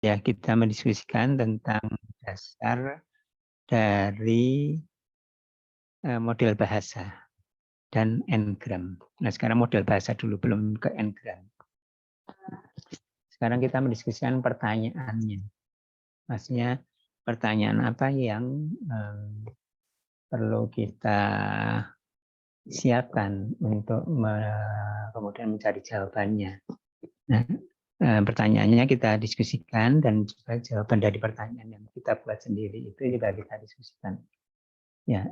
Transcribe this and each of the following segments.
Ya, kita mendiskusikan tentang dasar dari model bahasa dan n-gram. Nah, sekarang model bahasa dulu, belum ke n-gram. Sekarang kita mendiskusikan pertanyaannya. Maksudnya pertanyaan apa yang perlu kita siapkan untuk kemudian mencari jawabannya. Nah, pertanyaannya kita diskusikan dan juga jawaban dari pertanyaan yang kita buat sendiri itu juga kita diskusikan. Ya,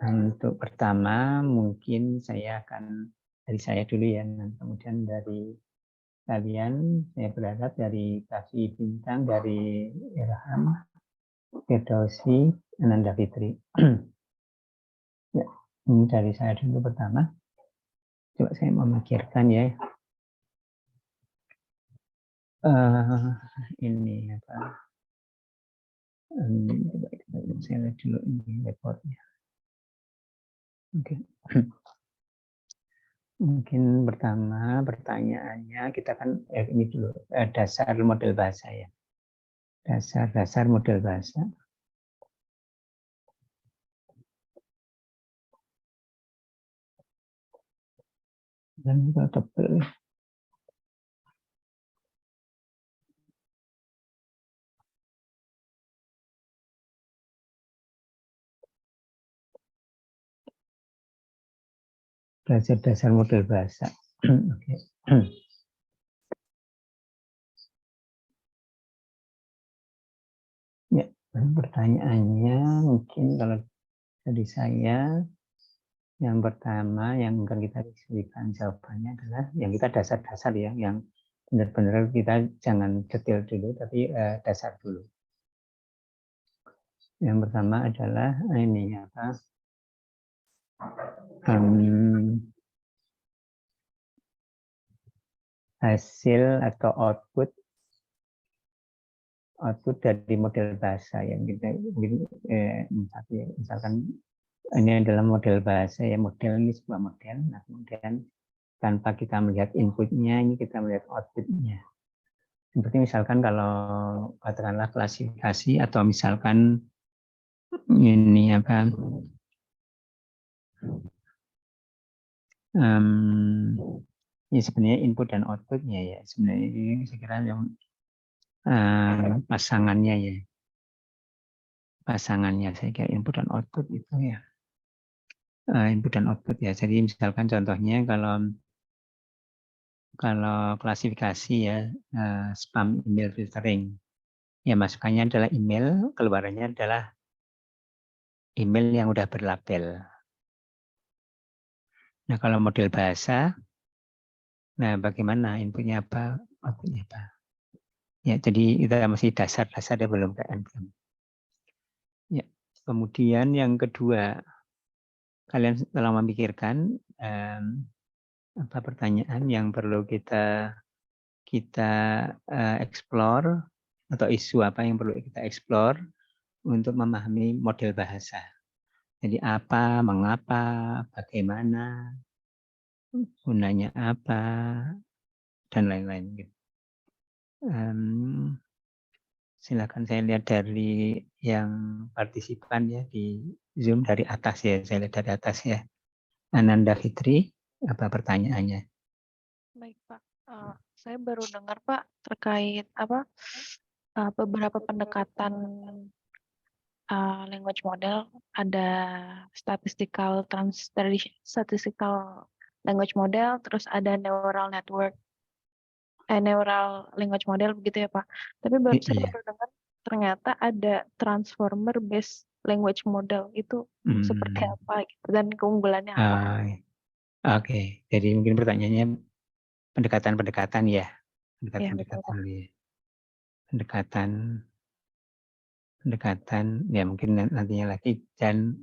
untuk pertama mungkin saya akan dari saya dulu ya, dan kemudian dari kalian saya berharap dari Kasih Bintang, dari Irham, Firdausi, Ananda Fitri. Ya, ini dari saya dulu pertama. Coba saya memikirkan ya. Ini apa? Coba saya lihat dulu ini reportnya. Oke. Mungkin pertama pertanyaannya kita kan ini dulu dasar model bahasa ya. Dasar model bahasa. Dan itu tebel. Belajar dasar model bahasa. Oke. Ya, pertanyaannya mungkin kalau dari saya yang pertama yang akan kita diskusikan jawabannya adalah yang kita dasar-dasar ya, yang benar-benar kita jangan detail dulu tapi dasar dulu. Yang pertama adalah ini apa? Hasil atau output dari model bahasa yang kita misalkan ini adalah model bahasa ya, model ini sebuah model. Nah, kemudian tanpa kita melihat inputnya, ini kita melihat outputnya. Seperti misalkan kalau katakanlah klasifikasi atau misalkan ini apa? Ya sebenarnya input dan outputnya ya sebenarnya ini saya kira yang pasangannya ya, saya kira input dan output itu ya, input dan output ya. Jadi misalkan contohnya kalau klasifikasi ya, spam email filtering ya, masukannya adalah email, keluarannya adalah email yang udah berlabel. Nah kalau model bahasa, nah bagaimana inputnya apa, outputnya apa? Ya jadi kita masih dasar-dasar ya, belum ke n-gram. Ya, kemudian yang kedua, kalian telah memikirkan apa pertanyaan yang perlu kita explore atau isu apa yang perlu kita explore untuk memahami model bahasa. Jadi apa, mengapa, bagaimana, gunanya apa, dan lain-lain. Silakan saya lihat dari yang partisipan ya di Zoom dari atas ya, saya lihat dari atas ya. Ananda Fitri, apa pertanyaannya? Baik Pak, saya baru dengar Pak terkait apa beberapa pendekatan language model, ada statistical statistical language model, terus ada neural network, neural language model begitu ya Pak. Tapi saya Iya. baru dengar ternyata ada transformer based language model, itu seperti apa gitu, dan keunggulannya apa? Oke, jadi mungkin pertanyaannya pendekatan-pendekatan ya, Ya betul pendekatan-pendekatan Pak. ya, pendekatan ya mungkin nantinya lagi dan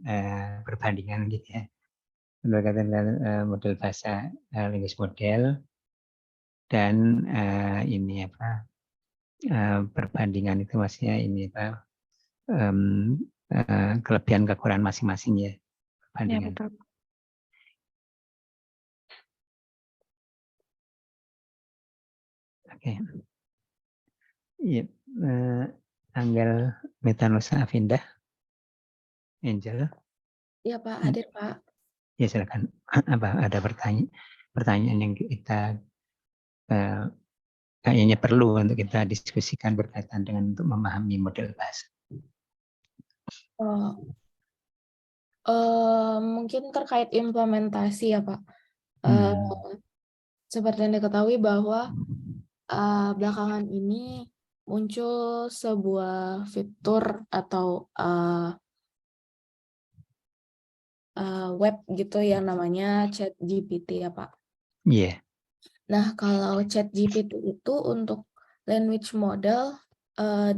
perbandingan gitu ya, pendekatan model bahasa linguist model dan ini apa perbandingan itu maksudnya ini apa kelebihan kekurangan masing-masing ya, Ya perbandingan. betul. Oke. Iya, Angel Metanusa Afindah, Angel. Iya Pak, hadir Pak. Ya silakan. Apa ada pertanyaan yang kita kayaknya perlu untuk kita diskusikan berkaitan dengan untuk memahami model bahasa. Mungkin terkait implementasi ya Pak. Seperti yang diketahui bahwa belakangan ini muncul sebuah fitur atau web gitu yang namanya ChatGPT ya Pak. Iya. Nah kalau ChatGPT itu untuk language model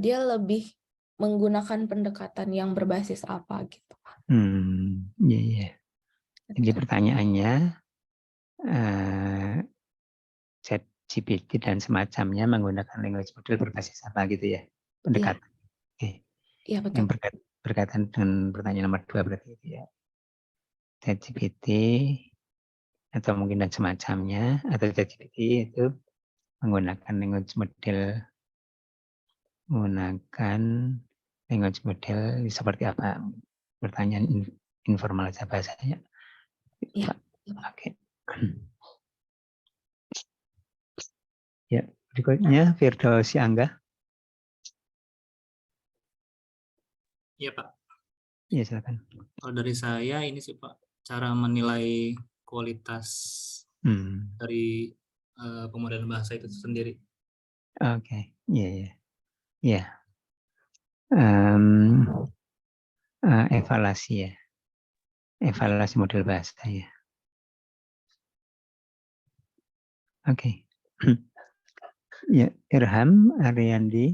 dia lebih menggunakan pendekatan yang berbasis apa gitu Pak. Iya. Jadi pertanyaannya ChatGPT dan semacamnya menggunakan language model berbasis apa gitu ya? Pendekatan. Iya betul. Yang berkaitan dengan pertanyaan nomor 2 berarti itu ya. ChatGPT atau mungkin dan semacamnya, atau ChatGPT itu menggunakan language model seperti apa? Pertanyaan informal saja bahasanya. Iya. Oke. Ya, berikutnya Firdausi Angga. Iya Pak. Iya silakan. Kalau dari saya ini sih Pak, cara menilai kualitas dari pemodelan bahasa itu sendiri. Oke, iya. Evaluasi ya. Evaluasi model bahasa ya. Oke. Ya, Irham Ariandi.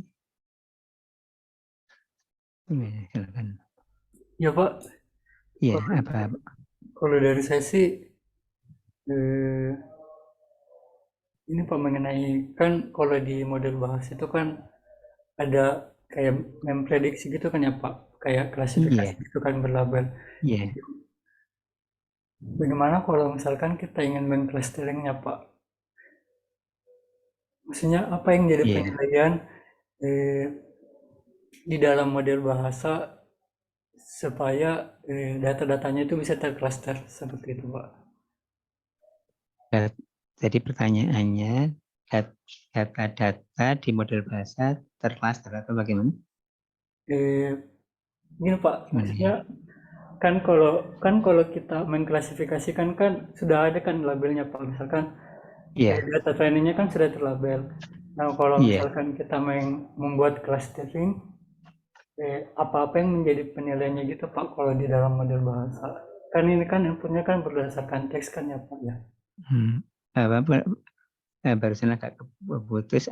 Silakan. Ya Pak. Iya, apa? Kalau dari saya sih ini Pak mengenai kan kalau di model bahasa itu kan ada kayak memprediksi gitu kan ya Pak, kayak klasifikasi gitu kan berlabel. Iya. Bagaimana kalau misalkan kita ingin mengclusteringnya Pak? Maksudnya apa yang jadi penilaian di dalam model bahasa supaya data-datanya itu bisa tercluster seperti itu Pak? Jadi pertanyaannya, data-data di model bahasa tercluster atau bagaimana? Gini Pak, maksudnya kan kalau kita mengklasifikasikan kan sudah ada kan labelnya Pak, misalkan data trainingnya kan sudah terlabel. Nah kalau misalkan kita membuat clustering, apa-apa yang menjadi penilaiannya gitu Pak kalau di dalam model bahasa? Kan ini kan inputnya kan berdasarkan teks kan ya Pak ya? Barusan agak putus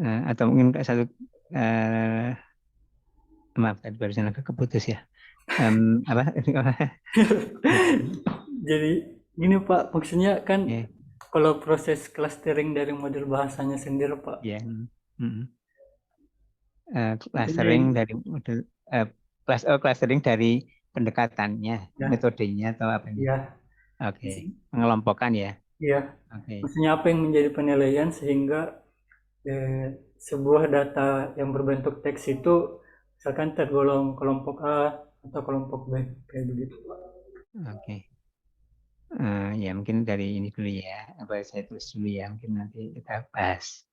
atau mungkin satu maaf tadi barusan agak keputus ya. Apa? Jadi gini Pak, maksudnya kan kalau proses clustering dari model bahasanya sendiri Pak. Clustering dari model clustering dari pendekatannya, metodenya atau apa ini? Iya. Oke, mengelompokkan ya. Iya. Maksudnya apa yang menjadi penilaian sehingga sebuah data yang berbentuk teks itu misalkan tergolong kelompok A atau kelompok B kayak begitu Pak. Oke. Ya mungkin dari ini dulu ya, apa saya tulis dulu ya, mungkin nanti kita bahas.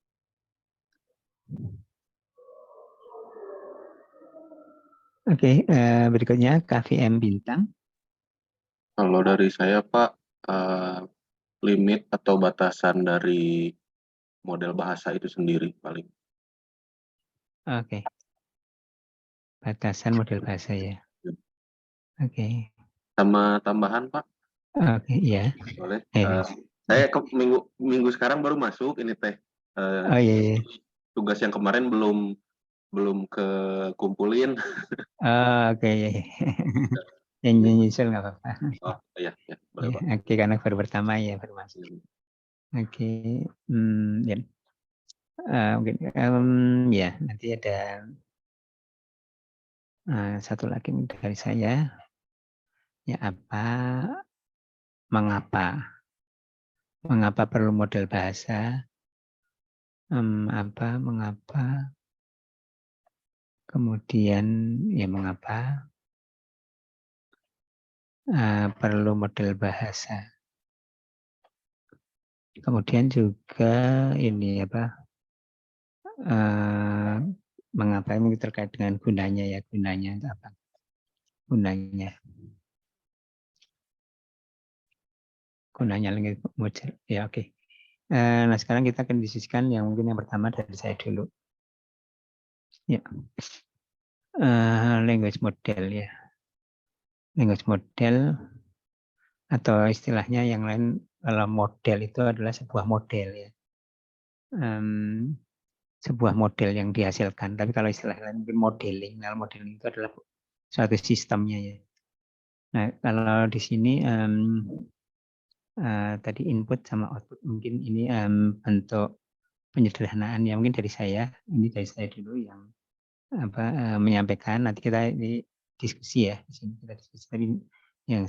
Oke, berikutnya KVM Bintang. Kalau dari saya Pak, limit atau batasan dari model bahasa itu sendiri paling. Oke. Batasan model bahasa ya. Oke. Sama tambahan Pak? Oke, iya. Boleh. Saya minggu sekarang baru masuk ini teh. Iya. Tugas yang kemarin belum kekumpulin. Oke. Yang nyusul nggak apa-apa. Oh iya, boleh Pak. Oke, karena baru pertama ya baru masuk. Oke, ya. Mungkin ya nanti ada satu lagi dari saya. Ya mengapa perlu model bahasa mengapa, kemudian ya mengapa perlu model bahasa. Kemudian juga ini mengapa ini terkait dengan gunanya ya, gunanya apa? Gunanya language model. Ya oke. Nah sekarang kita akan diskusikan yang mungkin yang pertama dari saya dulu. Ya. Language model ya. Language model atau istilahnya yang lain, kalau model itu adalah sebuah model ya. Sebuah model yang dihasilkan. Tapi kalau istilah lain mungkin modeling. Nah, modeling itu adalah suatu sistemnya ya. Nah kalau di sini tadi input sama output, mungkin ini bentuk penyederhanaan ya, mungkin dari saya. Ini dari saya dulu yang menyampaikan. Nanti kita ini diskusi ya, di sini kita diskusi. Tapi yang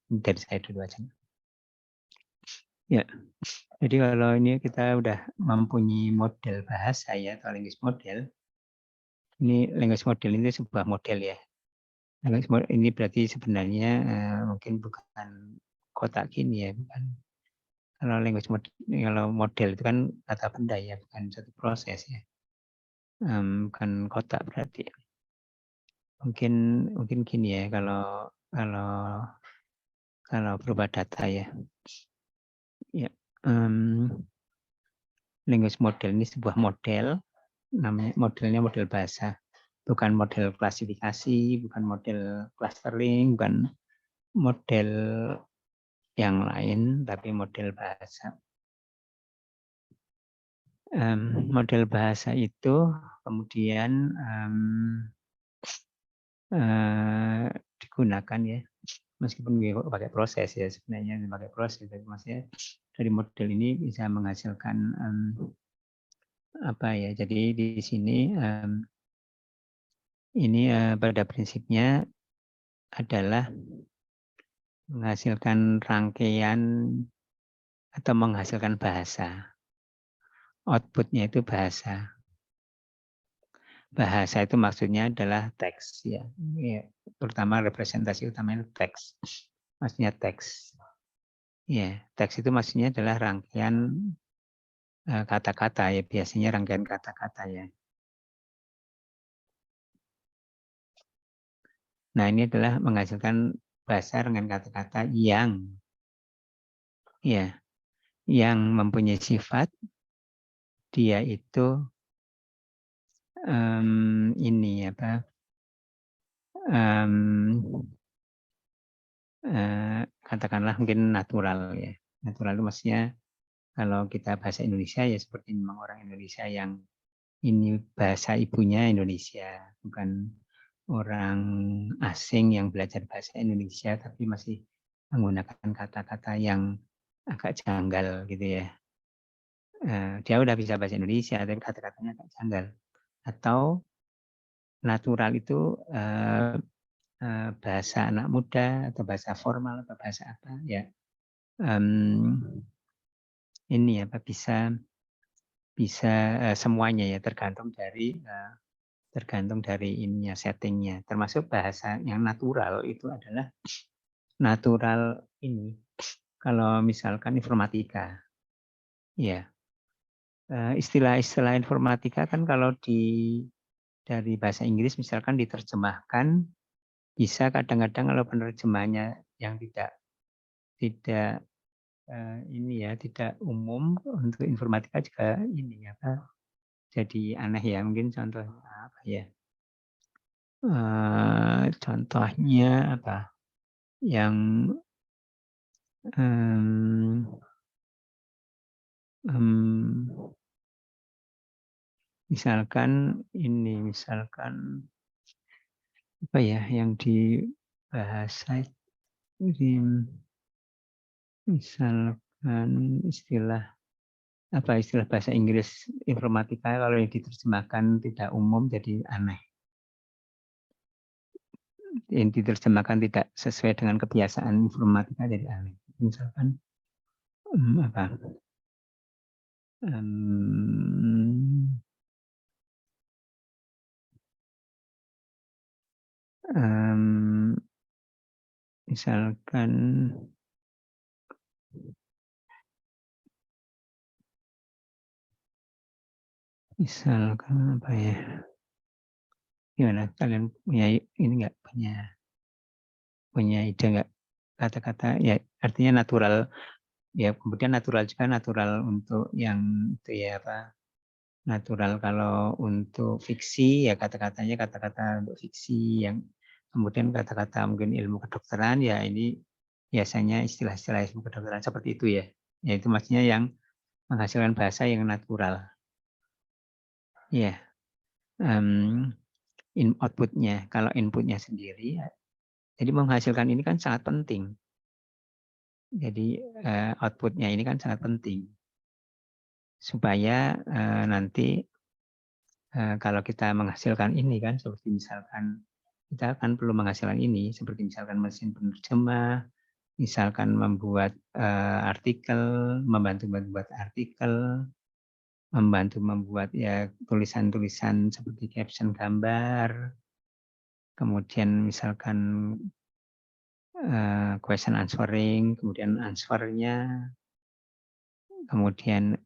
dari saya dulu aja. Ya, jadi kalau ini kita udah mempunyai model bahasa ya, atau language model. Ini language model ini sebuah model ya. Language model ini berarti sebenarnya mungkin bukan kotak gini ya, bukan. Kalau language model, kalau model itu kan kata benda ya, bukan satu proses ya. Bukan kotak berarti. Mungkin gini ya, kalau berupa data ya. Ya, language model ini sebuah model, modelnya model bahasa, bukan model klasifikasi, bukan model clustering, bukan model yang lain, tapi model bahasa. Model bahasa itu kemudian digunakan ya, meskipun pakai proses ya, sebenarnya pakai proses, tapi maksudnya dari model ini bisa menghasilkan apa ya, jadi di sini ini pada prinsipnya adalah menghasilkan rangkaian atau menghasilkan bahasa. Outputnya itu bahasa. Bahasa itu maksudnya adalah teks ya, terutama representasi utamanya teks. Maksudnya teks. Ya, teks itu maksudnya adalah rangkaian kata-kata ya, biasanya rangkaian kata-kata ya. Nah, ini adalah menghasilkan bahasa dengan kata-kata yang mempunyai sifat, dia itu katakanlah mungkin natural ya. Natural itu maksudnya kalau kita bahasa Indonesia ya seperti memang orang Indonesia yang ini bahasa ibunya Indonesia, bukan orang asing yang belajar bahasa Indonesia tapi masih menggunakan kata-kata yang agak janggal gitu ya. Dia udah bisa bahasa Indonesia tapi kata-katanya agak janggal. Atau natural itu bahasa anak muda atau bahasa formal atau bahasa apa ya. Ini bisa semuanya ya, tergantung dari ininya, settingnya. Termasuk bahasa yang natural itu adalah natural ini. Kalau misalkan informatika, ya istilah-istilah informatika kan kalau dari bahasa Inggris misalkan diterjemahkan, bisa kadang-kadang kalau penerjemahnya yang tidak tidak umum untuk informatika juga ini jadi aneh ya, mungkin contohnya apa ya? Contohnya apa? Yang misalkan apa ya yang di bahasa ini, misalkan istilah bahasa Inggris informatika kalau yang diterjemahkan tidak umum jadi aneh. Yang diterjemahkan tidak sesuai dengan kebiasaan informatika jadi aneh. Misalkan misalkan apa ya? Gimana? Kalian punya ini nggak, punya ide nggak? Kata-kata ya artinya natural ya, kemudian natural juga, natural untuk yang itu ya apa? Natural kalau untuk fiksi ya kata-katanya kata-kata untuk fiksi, yang kemudian kata-kata mungkin ilmu kedokteran ya ini biasanya istilah-istilah ilmu kedokteran seperti itu ya. Ya itu maksudnya yang menghasilkan bahasa yang natural. Ya. Outputnya, kalau inputnya sendiri, jadi menghasilkan ini kan sangat penting. Jadi outputnya ini kan sangat penting supaya nanti kalau kita menghasilkan ini kan, seperti misalkan kita akan perlu menghasilkan ini, seperti misalkan mesin penerjemah, misalkan membuat artikel, membantu membuat artikel, membantu membuat ya tulisan-tulisan seperti caption gambar, kemudian misalkan question answering, kemudian answernya, kemudian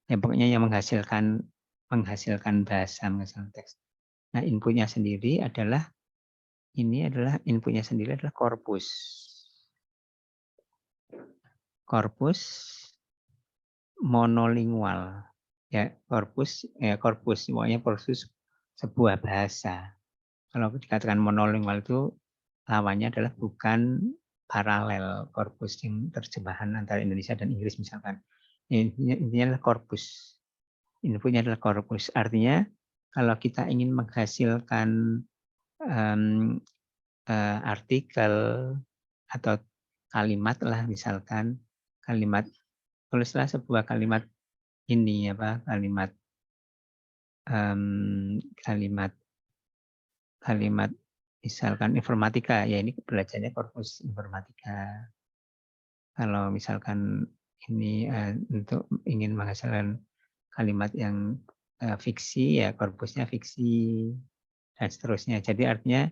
ya pokoknya yang menghasilkan bahasa, menghasilkan teks. Nah, inputnya sendiri adalah korpus. Korpus monolingual. Ya, korpus semuanya korpus sebuah bahasa. Kalau dikatakan monolingual itu lawannya adalah bukan paralel, korpus yang terjemahan antara Indonesia dan Inggris misalkan. Intinya adalah korpus. Inputnya adalah korpus. Artinya kalau kita ingin menghasilkan artikel atau kalimat lah, misalkan tulislah sebuah kalimat ini kalimat misalkan informatika, ya ini belajarnya korpus informatika. Kalau misalkan ini untuk ingin menghasilkan kalimat yang fiksi, ya korpusnya fiksi, dan seterusnya. Jadi artinya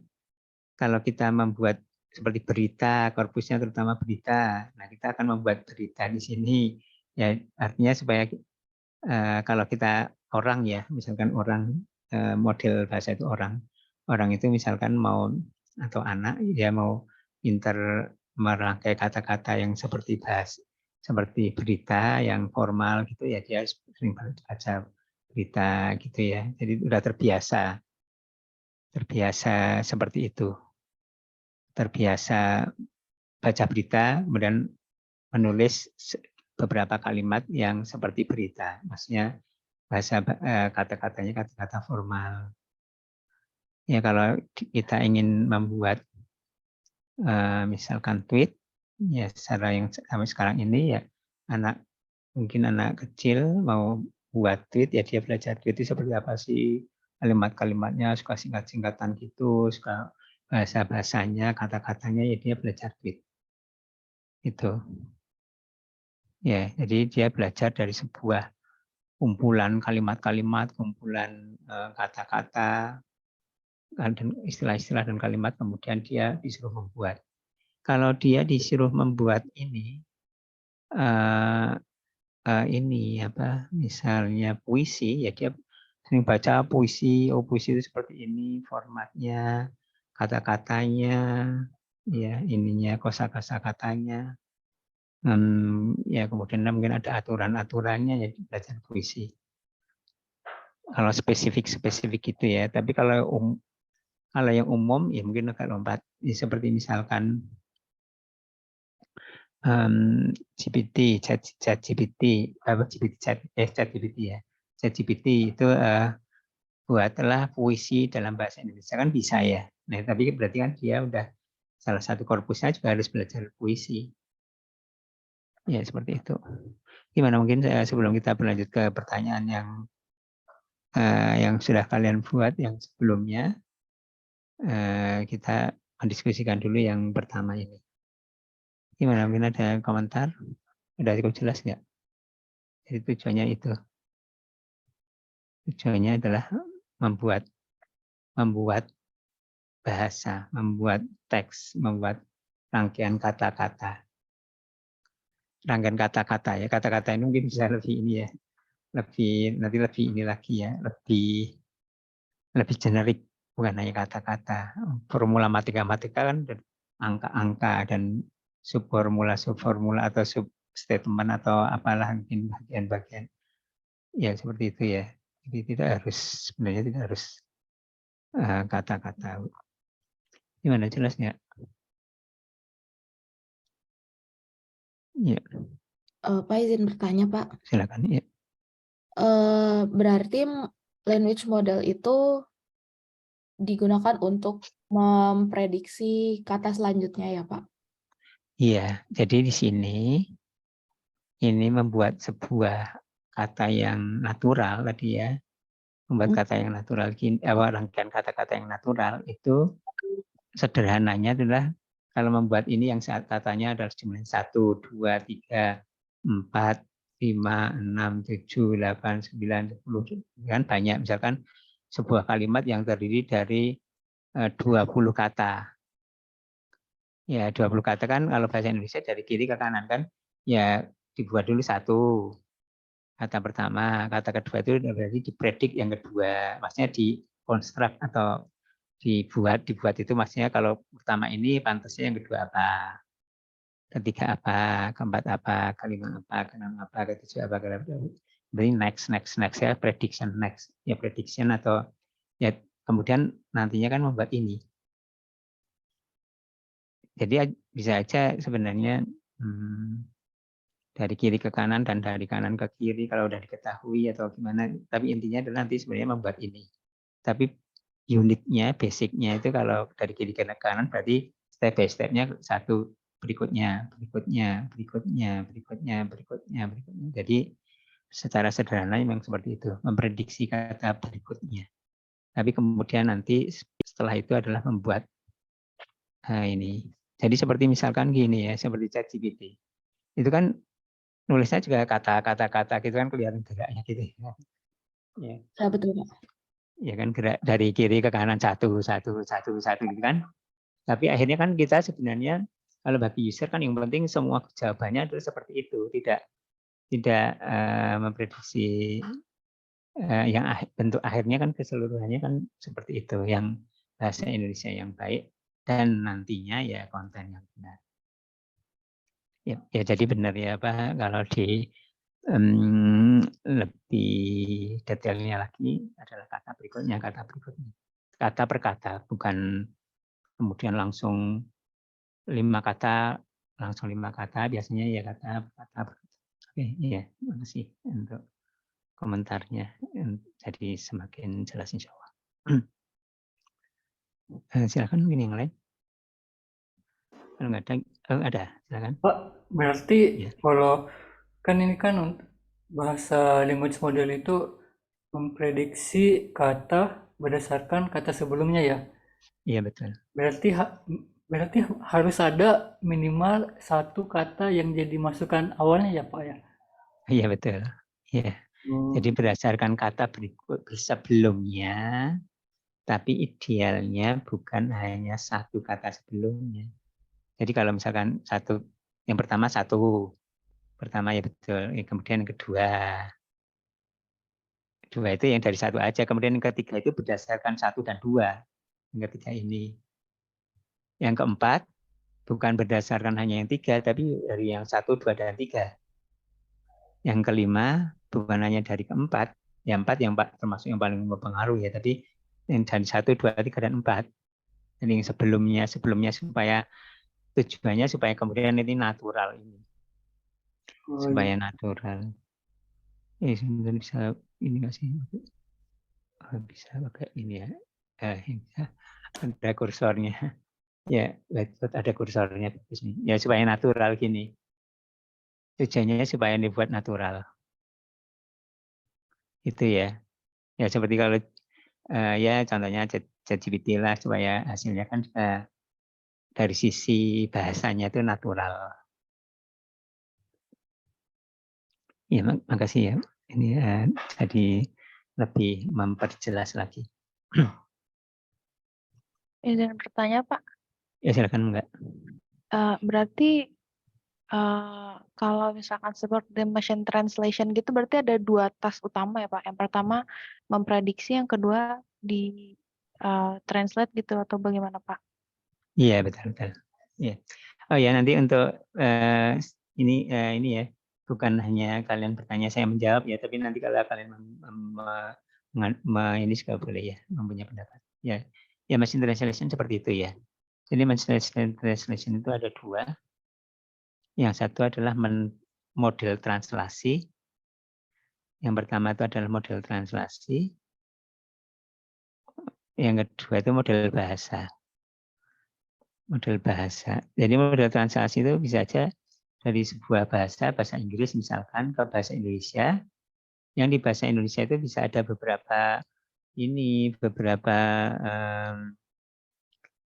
kalau kita membuat seperti berita, korpusnya terutama berita. Nah, kita akan membuat berita di sini. Ya, artinya supaya kalau kita orang ya, misalkan orang, model bahasa itu orang itu misalkan mau, atau anak, dia mau pinter merangkai kata-kata yang seperti berita yang formal gitu ya, dia sering baca berita gitu ya. Jadi udah terbiasa seperti itu. Terbiasa baca berita, kemudian menulis beberapa kalimat yang seperti berita. Maksudnya bahasa kata-katanya kata-kata formal. Ya kalau kita ingin membuat misalkan tweet, ya secara yang sampai sekarang ini ya mungkin anak kecil mau buat tweet, ya dia belajar tweet itu seperti apa sih, kalimat-kalimatnya, suka singkat-singkatan gitu, suka bahasa-bahasanya, kata-katanya, ya dia belajar tweet. Itu. Ya, jadi dia belajar dari sebuah kumpulan kalimat-kalimat, kumpulan kata-kata, dan istilah-istilah dan kalimat, kemudian dia disuruh membuat. Kalau dia disuruh membuat ini misalnya puisi, ya dia sering baca puisi, puisi itu seperti ini formatnya, kata-katanya, ya ininya, kosa-kata katanya. Ya kemudian mungkin ada aturan-aturannya, ya belajar puisi. Kalau spesifik itu ya, tapi kalau yang umum ya mungkin agak lompat. Ya, seperti misalkan ChatGPT ya. ChatGPT itu buatlah puisi dalam bahasa Indonesia, kan bisa ya. Nah, tapi berarti kan dia udah salah satu korpusnya juga harus belajar puisi. Ya, seperti itu. Gimana, mungkin sebelum kita berlanjut ke pertanyaan yang sudah kalian buat yang sebelumnya, kita mendiskusikan dulu yang pertama ini. Gimana, mungkin ada komentar? Sudah cukup jelas nggak? Jadi tujuannya itu. Tujuannya adalah membuat bahasa, membuat teks, membuat rangkaian kata-kata. Rangkaian kata-kata ya, kata-kata ini mungkin bisa lebih ini ya, lebih ini lagi ya, lebih generik, bukan hanya kata-kata. Formula matematika kan angka-angka dan subformula atau substatement atau apalah mungkin bagian-bagian ya seperti itu ya. Jadi sebenarnya tidak harus kata-kata. Gimana jelasnya? Ya, Pak izin bertanya, Pak. silakan ya. Berarti language model itu digunakan untuk memprediksi kata selanjutnya ya, Pak? Iya, jadi di sini ini membuat sebuah kata yang natural tadi ya, membuat kata yang natural, rangkaian kata-kata yang natural itu sederhananya adalah kalau membuat ini yang katanya adalah jumlah 1, 2, 3, 4, 5, 6, 7, 8, 9, 10, kan banyak. Misalkan sebuah kalimat yang terdiri dari 20 kata. Ya 20 kata kan kalau bahasa Indonesia dari kiri ke kanan kan, ya dibuat dulu satu. Kata pertama, kata kedua itu berarti dipredik yang kedua. Maksudnya dikonstruk atau dibuat itu maksudnya kalau pertama ini pantasnya yang kedua apa, ketiga apa, keempat apa, kelima apa, keenam apa, ketujuh apa, berarti next ya, prediction next ya, prediction atau ya kemudian nantinya kan membuat ini. Jadi bisa aja sebenarnya dari kiri ke kanan dan dari kanan ke kiri kalau udah diketahui atau gimana, tapi intinya adalah nanti sebenarnya membuat ini. Tapi unitnya, basicnya itu kalau dari kiri ke kanan berarti step by step-nya satu, berikutnya. Jadi secara sederhana memang seperti itu, memprediksi kata berikutnya. Tapi kemudian nanti setelah itu adalah membuat ini. Jadi seperti misalkan gini ya, seperti ChatGPT. Itu kan nulisnya juga kata-kata gitu kan kelihatan geraknya gitu ya. Ya, betul, Pak. Ya kan gerak dari kiri ke kanan satu gitu kan. Tapi akhirnya kan kita sebenarnya kalau bagi user kan yang penting semua jawabannya adalah seperti itu, tidak memprediksi yang bentuk akhirnya kan keseluruhannya kan seperti itu, yang bahasa Indonesia yang baik dan nantinya ya konten yang benar. Ya jadi benar ya Pak, kalau di lebih detailnya lagi adalah kata berikutnya, kata per kata, bukan kemudian langsung 5 kata, biasanya ya kata per kata. Oke, iya, terima kasih untuk komentarnya, jadi semakin jelas insya Allah. Silakan mungkin yang lain. Kalau nggak ada, silakan. Pak, berarti kalau kan ini kan bahasa language model itu memprediksi kata berdasarkan kata sebelumnya ya. Iya betul. Berarti harus ada minimal satu kata yang jadi masukan awalnya ya Pak ya. Iya betul. Iya. Jadi berdasarkan kata berikut sebelumnya, tapi idealnya bukan hanya satu kata sebelumnya. Jadi kalau misalkan yang pertama ya betul, kemudian yang kedua itu yang dari satu aja, kemudian yang ketiga itu berdasarkan 1 dan 2, yang ketiga ini. Yang keempat bukan berdasarkan hanya yang 3, tapi dari yang 1, 2, dan 3. Yang kelima bukan hanya dari keempat, yang 4 termasuk yang paling berpengaruh ya, tapi yang dari 1, 2, 3, dan 4. Jadi yang sebelumnya supaya tujuannya supaya kemudian ini natural ini. Supaya natural. Sebenarnya bisa ini nggak sih? Bisa pakai ini ya. Ada kursornya. Ya, ada kursornya. Ya supaya natural gini. Tujuannya supaya dibuat natural. Itu ya. Ya seperti kalau ya contohnya ChatGPT lah supaya hasilnya kan dari sisi bahasanya itu natural. Ya, makasih ya. Ini jadi lebih memperjelas lagi. Izin bertanya, Pak. Ya silakan Mbak. Berarti kalau misalkan seperti machine translation gitu, berarti ada 2 task utama ya Pak. Yang pertama memprediksi, yang kedua di translate gitu, atau bagaimana Pak? Iya betul. Iya. Oh ya, nanti untuk ini ya, bukan hanya kalian bertanya saya menjawab ya, tapi nanti kalau kalian ini juga boleh ya, mempunyai pendapat. Ya, machine translation seperti itu ya. Jadi machine translation itu ada 2. Yang satu adalah model translasi. Yang pertama itu adalah model translasi. Yang kedua itu model bahasa. Model bahasa. Jadi model translasi itu bisa saja dari sebuah bahasa Inggris misalkan ke bahasa Indonesia. Yang di bahasa Indonesia itu bisa ada beberapa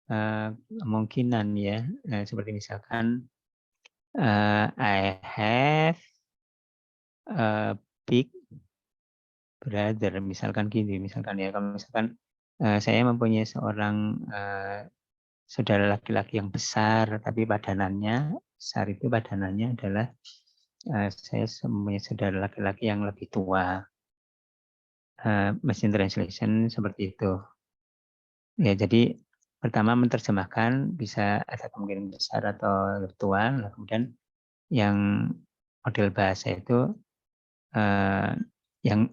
kemungkinan ya, seperti misalkan I have a big brother, misalkan gini, misalkan ya, kalau misalkan saya mempunyai seorang saudara laki-laki yang besar, tapi badanannya besar, itu badanannya adalah saya mempunyai saudara laki-laki yang lebih tua. Machine translation seperti itu. Ya, jadi pertama menerjemahkan bisa ada kemungkinan besar atau lebih tua, kemudian yang model bahasa itu yang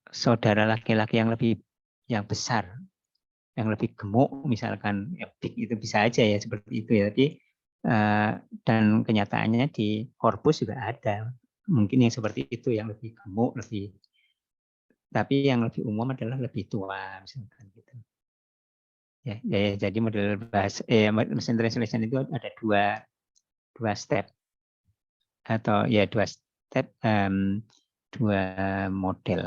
saudara laki-laki yang besar, yang lebih gemuk, misalkan ya, big, itu bisa aja ya seperti itu ya. Tapi dan kenyataannya di korpus juga ada mungkin yang seperti itu, yang lebih gemuk, tapi yang lebih umum adalah lebih tua, misalkan gitu. Ya, jadi model bahasa machine translation itu ada dua step atau ya dua model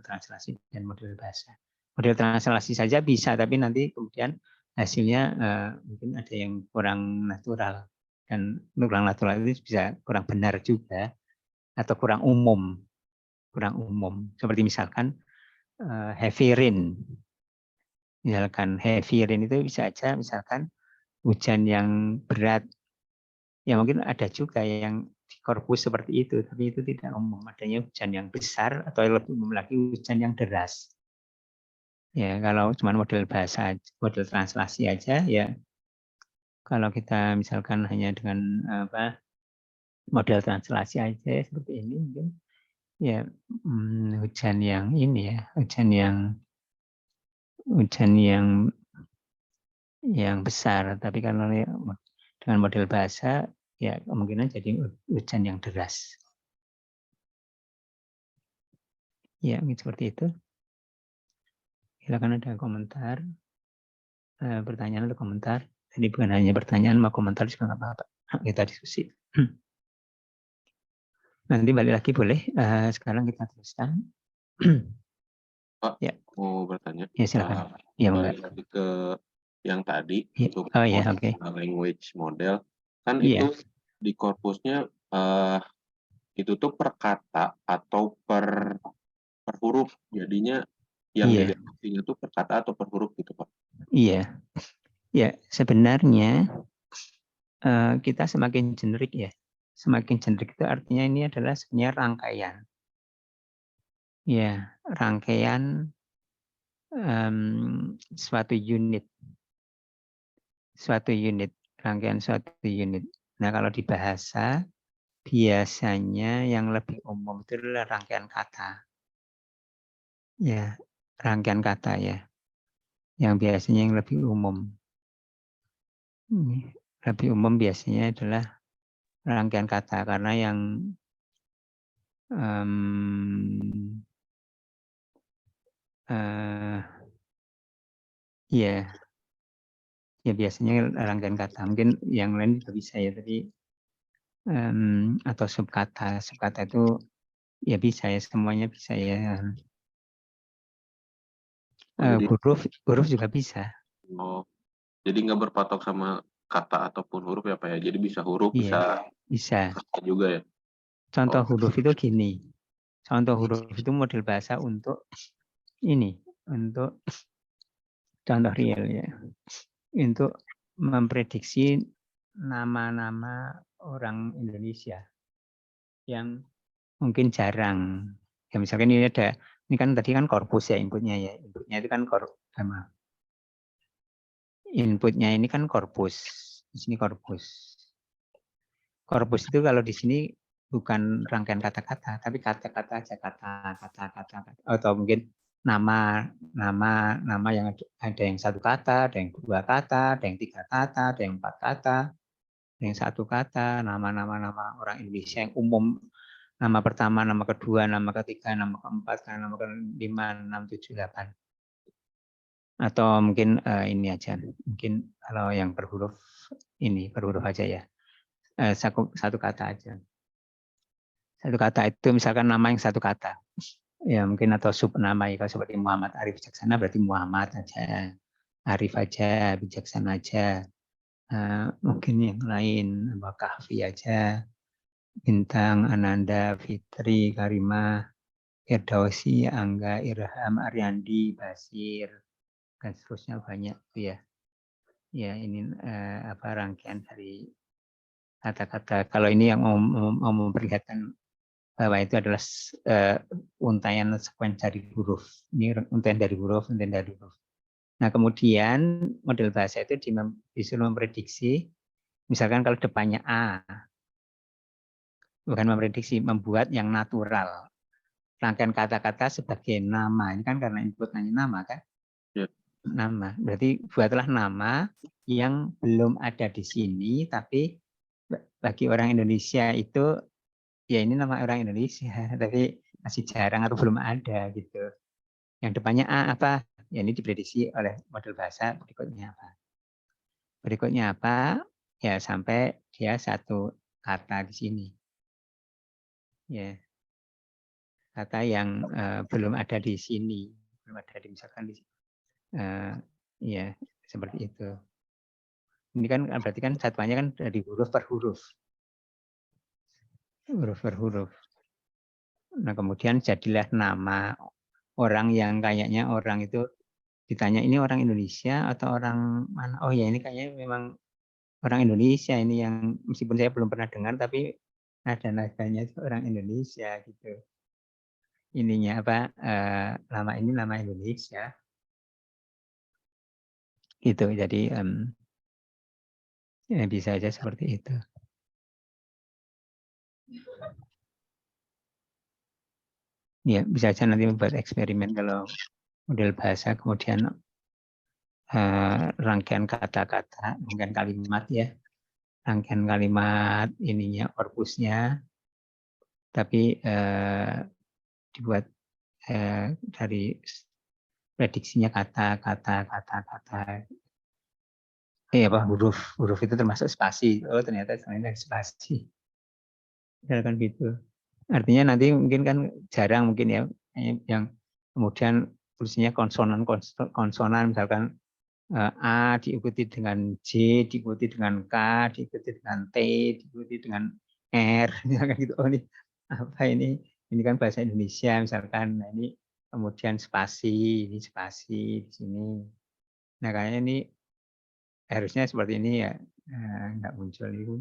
translasi dan model bahasa. Model translasi saja bisa, tapi nanti kemudian hasilnya mungkin ada yang kurang natural, dan kurang natural itu bisa kurang benar juga atau kurang umum. Seperti misalkan heavy rain. Misalkan heavy rain itu bisa aja misalkan hujan yang berat. Ya mungkin ada juga yang di korpus seperti itu, tapi itu tidak umum. Adanya hujan yang besar atau lebih umum lagi hujan yang deras. Ya kalau cuma model translasi aja ya, kalau kita misalkan hanya dengan model translasi aja seperti ini, mungkin ya hujan yang besar. Tapi kalau dengan model bahasa ya kemungkinan jadi hujan yang deras. Ya, seperti itu. Silakan ada komentar, pertanyaan atau komentar. Jadi bukan hanya pertanyaan, mau komentar juga nggak apa-apa. Kita diskusi. Nanti balik lagi boleh. Sekarang kita teruskan. Pak, ya. mau bertanya. Ya silakan. Ya, balik lagi ke yang tadi ya. untuk language model, kan itu di korpusnya itu tuh per kata atau per huruf, jadinya yang dideteksinya tuh per kata atau per huruf gitu Pak? Iya, ya sebenarnya kita semakin generik ya. Semakin generik itu artinya ini adalah sebenarnya rangkaian. Ya, rangkaian suatu unit. Rangkaian suatu unit. Nah, kalau di bahasa biasanya yang lebih umum itu adalah rangkaian kata. Ya, rangkaian kata ya. Yang biasanya yang lebih umum. Lebih umum biasanya adalah rangkaian kata, karena yang ya biasanya rangkaian kata. Mungkin yang lain juga bisa ya, tapi atau subkata itu ya bisa ya, semuanya bisa ya. Huruf juga bisa. Oh, jadi nggak berpatok sama kata ataupun huruf ya Pak ya? Jadi bisa huruf, bisa kata juga ya? Contoh huruf itu gini. Contoh huruf itu model bahasa untuk contoh real ya, untuk memprediksi nama-nama orang Indonesia yang mungkin jarang. Ya misalkan ini kan tadi kan korpus ya inputnya ya, inputnya itu kan inputnya ini kan korpus, di sini korpus. Korpus itu kalau di sini bukan rangkaian kata-kata, tapi kata-kata aja, kata-kata, atau mungkin nama yang ada yang satu kata, ada yang dua kata, ada yang tiga kata, ada yang empat kata, ada yang satu kata, nama orang Indonesia yang umum, nama pertama, nama kedua, nama ketiga, nama keempat, nama kelima, 6, 7, 8. Atau mungkin ini aja, mungkin kalau yang berhuruf ini, berhuruf aja ya. Satu kata aja. Satu kata itu misalkan nama yang satu kata. Ya mungkin atau subnama ya, kalau seperti Muhammad Arif Bijaksana berarti Muhammad aja. Arif aja, bijaksana aja. Mungkin yang lain, Kahfi aja. Bintang, Ananda, Fitri, Karimah, Firdausi, Angga, Irham, Aryandi, Basir, dan seterusnya banyak ya. Ya ini rangkaian dari kata-kata. Kalau ini yang mau memperlihatkan bahwa itu adalah untaian sekuens dari huruf. Ini untaian dari huruf, untaian dari huruf. Nah kemudian model bahasa itu disuruh memprediksi, misalkan kalau depannya A, bukan memprediksi, membuat yang natural. Rangkaian kata-kata sebagai nama. Ini kan karena inputnya nama kan? Ya. Nama. Berarti buatlah nama yang belum ada di sini, tapi bagi orang Indonesia itu, ya ini nama orang Indonesia, tapi masih jarang atau belum ada gitu. Yang depannya A apa? Ya ini diprediksi oleh model bahasa berikutnya apa. Berikutnya apa? Ya sampai dia satu kata di sini. Ya. Kata yang belum ada di sini, belum ada di misalkan di ya seperti itu. Ini kan berarti kan satuannya kan dari huruf per huruf. Huruf per huruf. Nah, kemudian jadilah nama orang yang kayaknya orang itu ditanya ini orang Indonesia atau orang mana? Oh ya ini kayaknya memang orang Indonesia ini yang meskipun saya belum pernah dengar tapi nada-nadanya itu orang Indonesia gitu. Ininya apa nama ini nama Indonesia. Gitu. Jadi ya bisa aja seperti itu. Ya bisa aja nanti membuat eksperimen kalau model bahasa kemudian rangkaian kata-kata, rangkaian kalimat ya, rangkaian kalimat ininya korpusnya, tapi dibuat dari prediksinya kata. Huruf itu termasuk spasi. Oh ternyata sebenarnya spasi. Misalkan gitu. Artinya nanti mungkin kan jarang mungkin ya yang kemudian tulisnya konsonan misalkan A diikuti dengan J, diikuti dengan K, diikuti dengan T, diikuti dengan R, misalkan gitu. Oh ini apa ini? Ini kan bahasa Indonesia misalkan. Nah, ini kemudian spasi, ini spasi di sini. Nah kayaknya ini harusnya seperti ini ya, nggak muncul itu,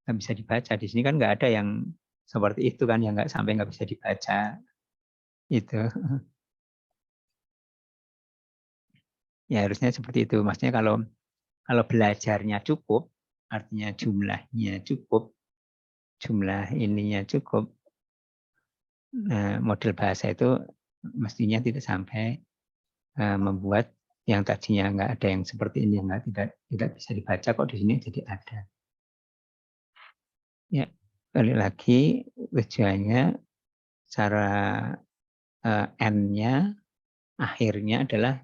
nggak bisa dibaca. Di sini kan nggak ada yang seperti itu kan, yang nggak bisa dibaca itu. Ya harusnya seperti itu. Maksudnya kalau belajarnya cukup, artinya jumlahnya cukup, jumlah ininya cukup, model bahasa itu mestinya tidak sampai membuat yang tadinya nggak ada yang seperti ini, yang tidak bisa dibaca kok di sini jadi ada. Ya, balik lagi tujuannya cara N-nya akhirnya adalah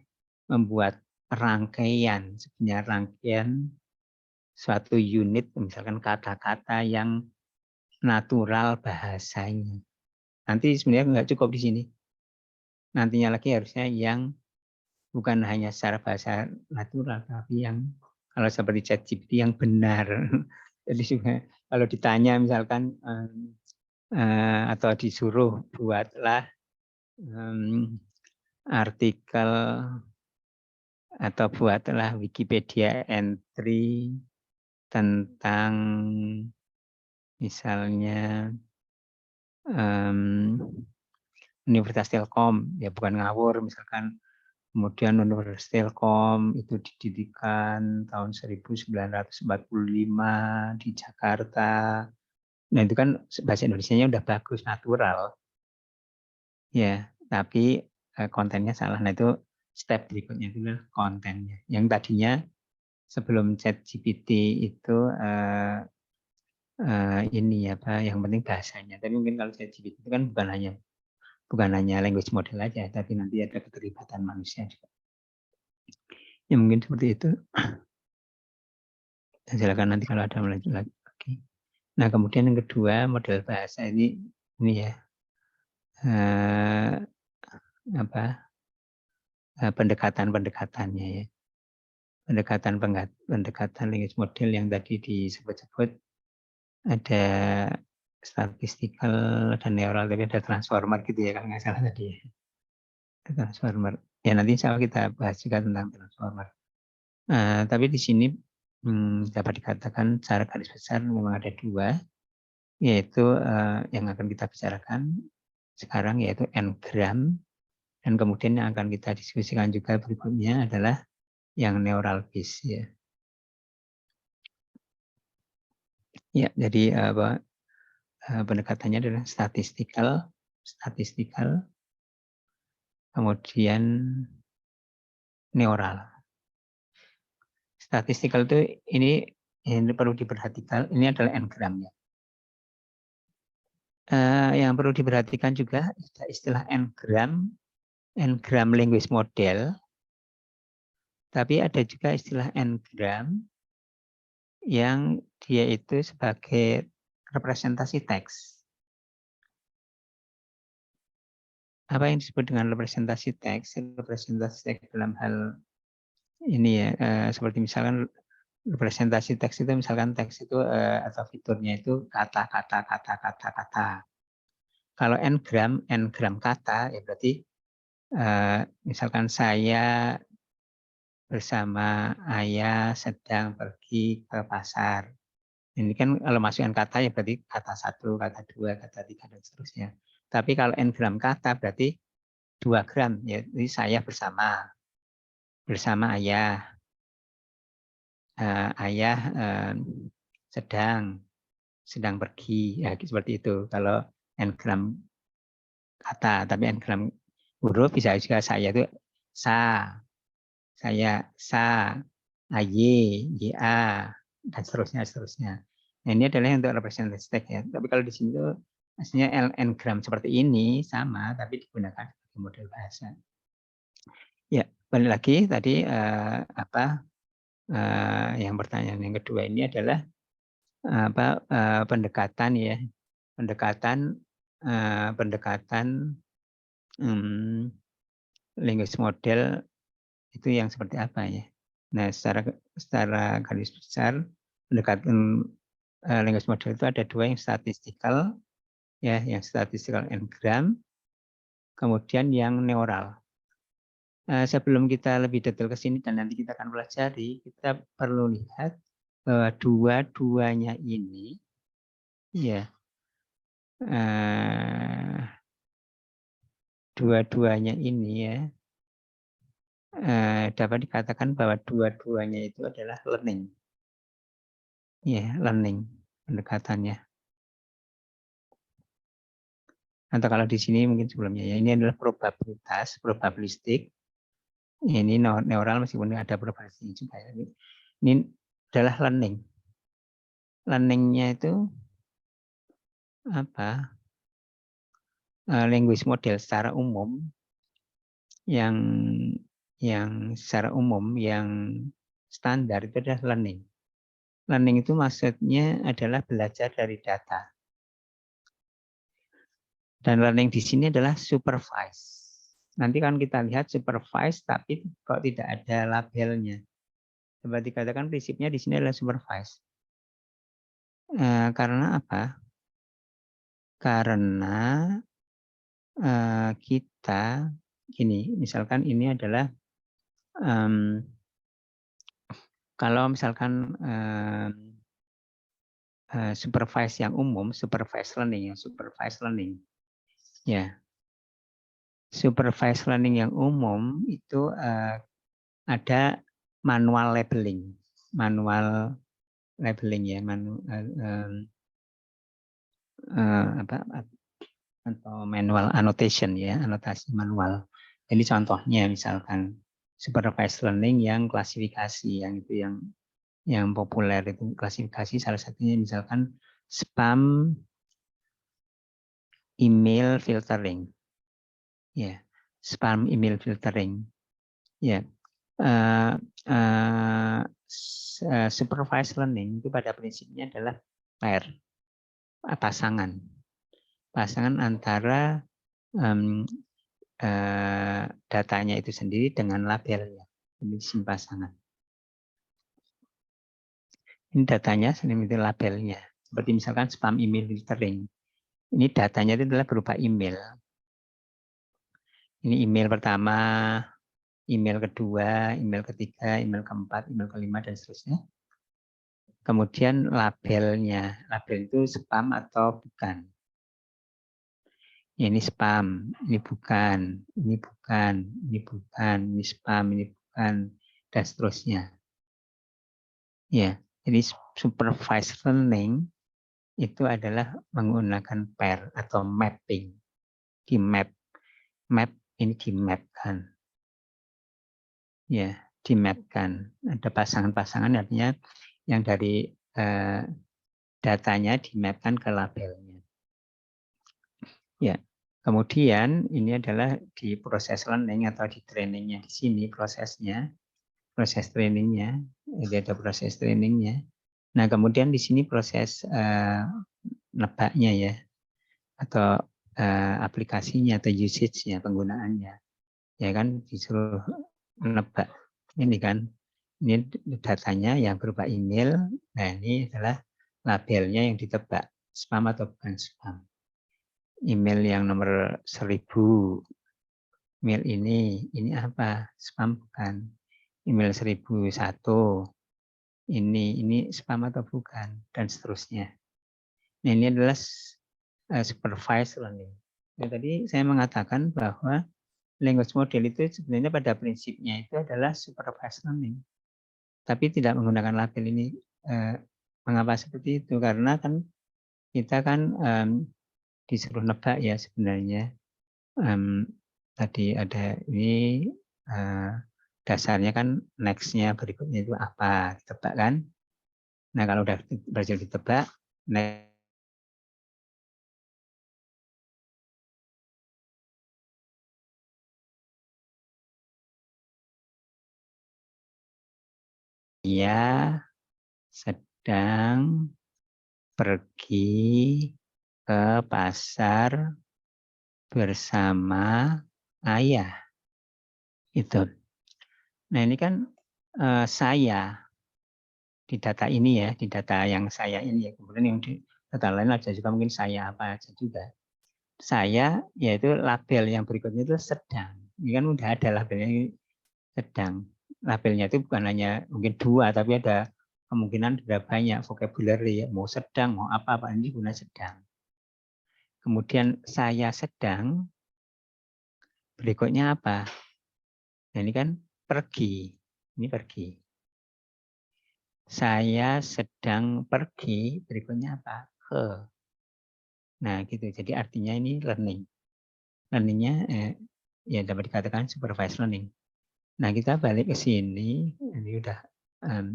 membuat rangkaian, sebenarnya rangkaian suatu unit, misalkan kata-kata yang natural bahasanya. Nanti sebenarnya nggak cukup di sini. Nantinya lagi harusnya yang bukan hanya secara bahasa natural, tapi yang kalau seperti ChatGPT yang benar. Jadi juga kalau ditanya misalkan atau disuruh buatlah artikel atau buatlah Wikipedia entry tentang misalnya Universitas Telkom, ya bukan ngawur, misalkan kemudian Universitas Telkom itu didirikan tahun 1945 di Jakarta. Nah itu kan bahasa Indonesianya udah bagus, natural. Ya, tapi kontennya salah. Nah itu step berikutnya itu adalah kontennya. Yang tadinya sebelum ChatGPT itu ini apa, yang penting bahasanya. Tapi mungkin kalau ChatGPT itu kan bukan hanya language model aja, tapi nanti ada keterlibatan manusia juga. Ya mungkin seperti itu. Silakan nanti kalau ada lanjut lagi. Oke. Nah kemudian yang kedua model bahasa ini ya pendekatan-pendekatannya ya. Pendekatan language model yang tadi disebut-sebut ada statistical dan neural, tapi ada transformer gitu ya kalau nggak salah tadi ya. Transformer. Ya nanti insya Allah kita bahas juga tentang transformer. Tapi di sini dapat dikatakan secara garis besar memang ada dua, yaitu yang akan kita bicarakan sekarang yaitu n-gram, dan kemudian yang akan kita diskusikan juga berikutnya adalah yang neural base ya. Ya, jadi pendekatannya adalah statistical, kemudian neural. Statistical itu ini perlu diperhatikan, ini adalah n-gram ya. Yang perlu diperhatikan juga istilah n-gram language model, tapi ada juga istilah n-gram yang dia itu sebagai representasi teks. Apa yang disebut dengan representasi teks? Representasi teks dalam hal ini ya, seperti misalkan representasi teks itu misalkan teks itu atau fiturnya itu kata. Kalau n-gram kata ya berarti misalkan saya bersama ayah sedang pergi ke pasar. Ini kan kalau masukkan kata ya berarti kata 1, kata 2, kata 3 dan seterusnya. Tapi kalau n-gram kata berarti 2 gram, ya, jadi saya bersama ayah. Ayah sedang pergi, ya seperti itu. Kalau n-gram kata, tapi n-gram huruf bisa juga saya itu saya ya, dan seterusnya. Nah, ini adalah untuk representasi teks ya. Tapi kalau di sini tuh aslinya n-gram seperti ini sama, tapi digunakan sebagai model bahasa. Ya, balik lagi tadi yang pertanyaan yang kedua ini adalah pendekatan ya, pendekatan language model itu yang seperti apa ya? Nah, secara garis besar pendekatan language model itu ada dua, yang statistikal ya, yang statistikal n-gram, kemudian yang neural. Sebelum kita lebih detail ke sini dan nanti kita akan pelajari, kita perlu lihat bahwa dua-duanya ini ya dua-duanya ini ya dapat dikatakan bahwa dua-duanya itu adalah learning. Ya, learning pendekatannya. Atau kalau di sini mungkin sebelumnya ya, ini adalah probabilistik. Ini neural meskipun ada probabilistik juga ya. Ini adalah learning. Learning-nya itu apa? Language model secara umum yang secara umum yang standar itu adalah learning. Learning itu maksudnya adalah belajar dari data. Dan learning di sini adalah supervised. Nanti kan kita lihat supervised tapi kok tidak ada labelnya. Seperti dikatakan prinsipnya di sini adalah supervised. Karena apa? Karena kita gini, misalkan ini adalah kalau misalkan supervised yang umum, supervised learning, ya. Supervised learning yang umum itu ada manual labeling ya, atau manual annotation ya, anotasi manual. Jadi contohnya misalkan supervised learning yang klasifikasi, yang itu yang populer itu klasifikasi, salah satunya misalkan spam email filtering. Ya, spam email filtering. Ya, supervised learning itu pada prinsipnya adalah pair, pasangan antara datanya itu sendiri dengan labelnya. Ini pasangan. Ini datanya sendiri itu labelnya. Seperti misalkan spam email filtering. Ini datanya itu adalah berupa email. Ini email pertama, email kedua, email ketiga, email keempat, email kelima, dan seterusnya. Kemudian labelnya. Label itu spam atau bukan. Ini spam, ini bukan, ini bukan, ini bukan, ini spam, ini bukan, dan seterusnya. Ya, jadi supervised learning itu adalah menggunakan pair atau mapping. Di map ini dimapkan. Ya, dimapkan. Ada pasangan-pasangan, artinya yang dari datanya dimapkan ke labelnya. Ya, kemudian ini adalah di proses learning atau di trainingnya. Di sini proses trainingnya, jadi ada proses trainingnya. Nah, kemudian di sini proses nebaknya ya, atau aplikasinya atau usage-nya, penggunaannya. Ya kan, disuruh nebak. Ini kan, ini datanya yang berupa email. Nah, ini adalah labelnya yang ditebak, spam atau bukan spam. Email yang nomor 1000, email ini apa? Spam bukan. Email 1001, ini spam atau bukan, dan seterusnya. Nah, ini adalah supervised learning. Ya, tadi saya mengatakan bahwa language model itu sebenarnya pada prinsipnya itu adalah supervised learning, tapi tidak menggunakan label ini. Mengapa seperti itu? Karena kan kita kan disuruh nebak ya sebenarnya. Tadi ada ini dasarnya kan next-nya berikutnya itu apa, ditebak kan? Nah, kalau udah berhasil ditebak, next dia sedang pergi ke pasar bersama ayah. Itu. Nah, ini kan saya di data ini ya, di data yang saya ini ya. Kemudian yang di data lain aja juga mungkin saya apa aja juga. Saya yaitu label yang berikutnya itu sedang. Ini kan udah ada labelnya sedang. Labelnya itu bukan hanya mungkin 2, tapi ada kemungkinan sudah banyak vocabulary, mau sedang, mau apa ini guna sedang. Kemudian saya sedang, berikutnya apa? Nah, ini kan pergi, ini pergi. Saya sedang pergi, berikutnya apa? Ke. Nah, gitu. Jadi artinya ini learning. Learningnya ya dapat dikatakan supervised learning. Nah, kita balik ke sini. Ini udah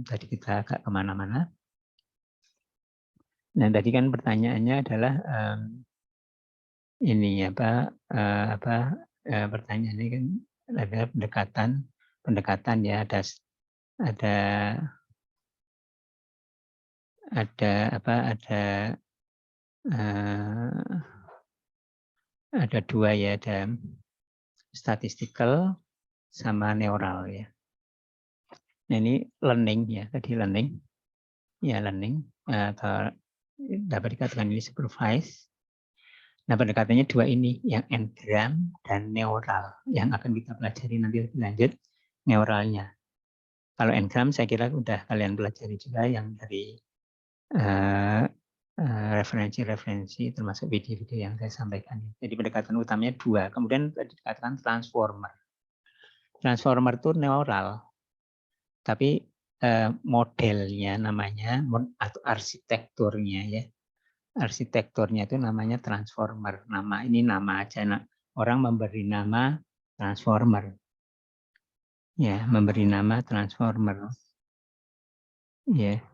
tadi kita agak kemana-mana. Nah, tadi kan pertanyaannya adalah ini pertanyaannya kan ada pendekatan ya, ada 2 ya, ada statistical sama neural ya. Nah, ini learning ya, tadi learning. Ya, learning atau dapat dikatakan ini supervised. Nah, pendekatannya 2 ini, yang engram dan neural yang akan kita pelajari nanti lebih lanjut. neuralnya. Kalau Ngram saya kira udah kalian pelajari juga yang dari referensi-referensi termasuk video-video yang saya sampaikan. Jadi pendekatan utamanya dua. Kemudian tadi dikatakan transformer. Transformer itu neural, tapi modelnya namanya atau arsitekturnya ya. Arsitekturnya itu namanya transformer. Nama aja. Orang memberi nama transformer. Ya, memberi nama transformer. Ya.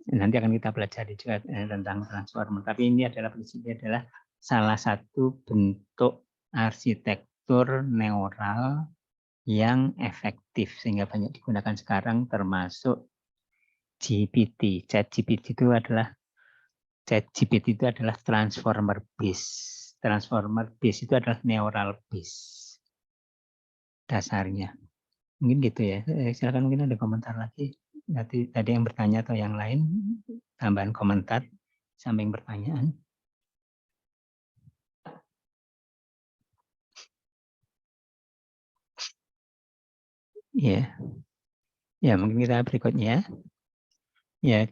Nanti akan kita pelajari juga tentang transformer. Tapi ini adalah prinsipnya adalah salah satu bentuk arsitektur neural yang efektif sehingga banyak digunakan sekarang termasuk GPT. ChatGPT itu adalah transformer base. Transformer base itu adalah neural base dasarnya. Mungkin gitu ya. Silakan mungkin ada komentar lagi. Nanti ada yang bertanya atau yang lain, tambahan komentar samping pertanyaan. Ya, ya mungkin kita berikutnya. Ya,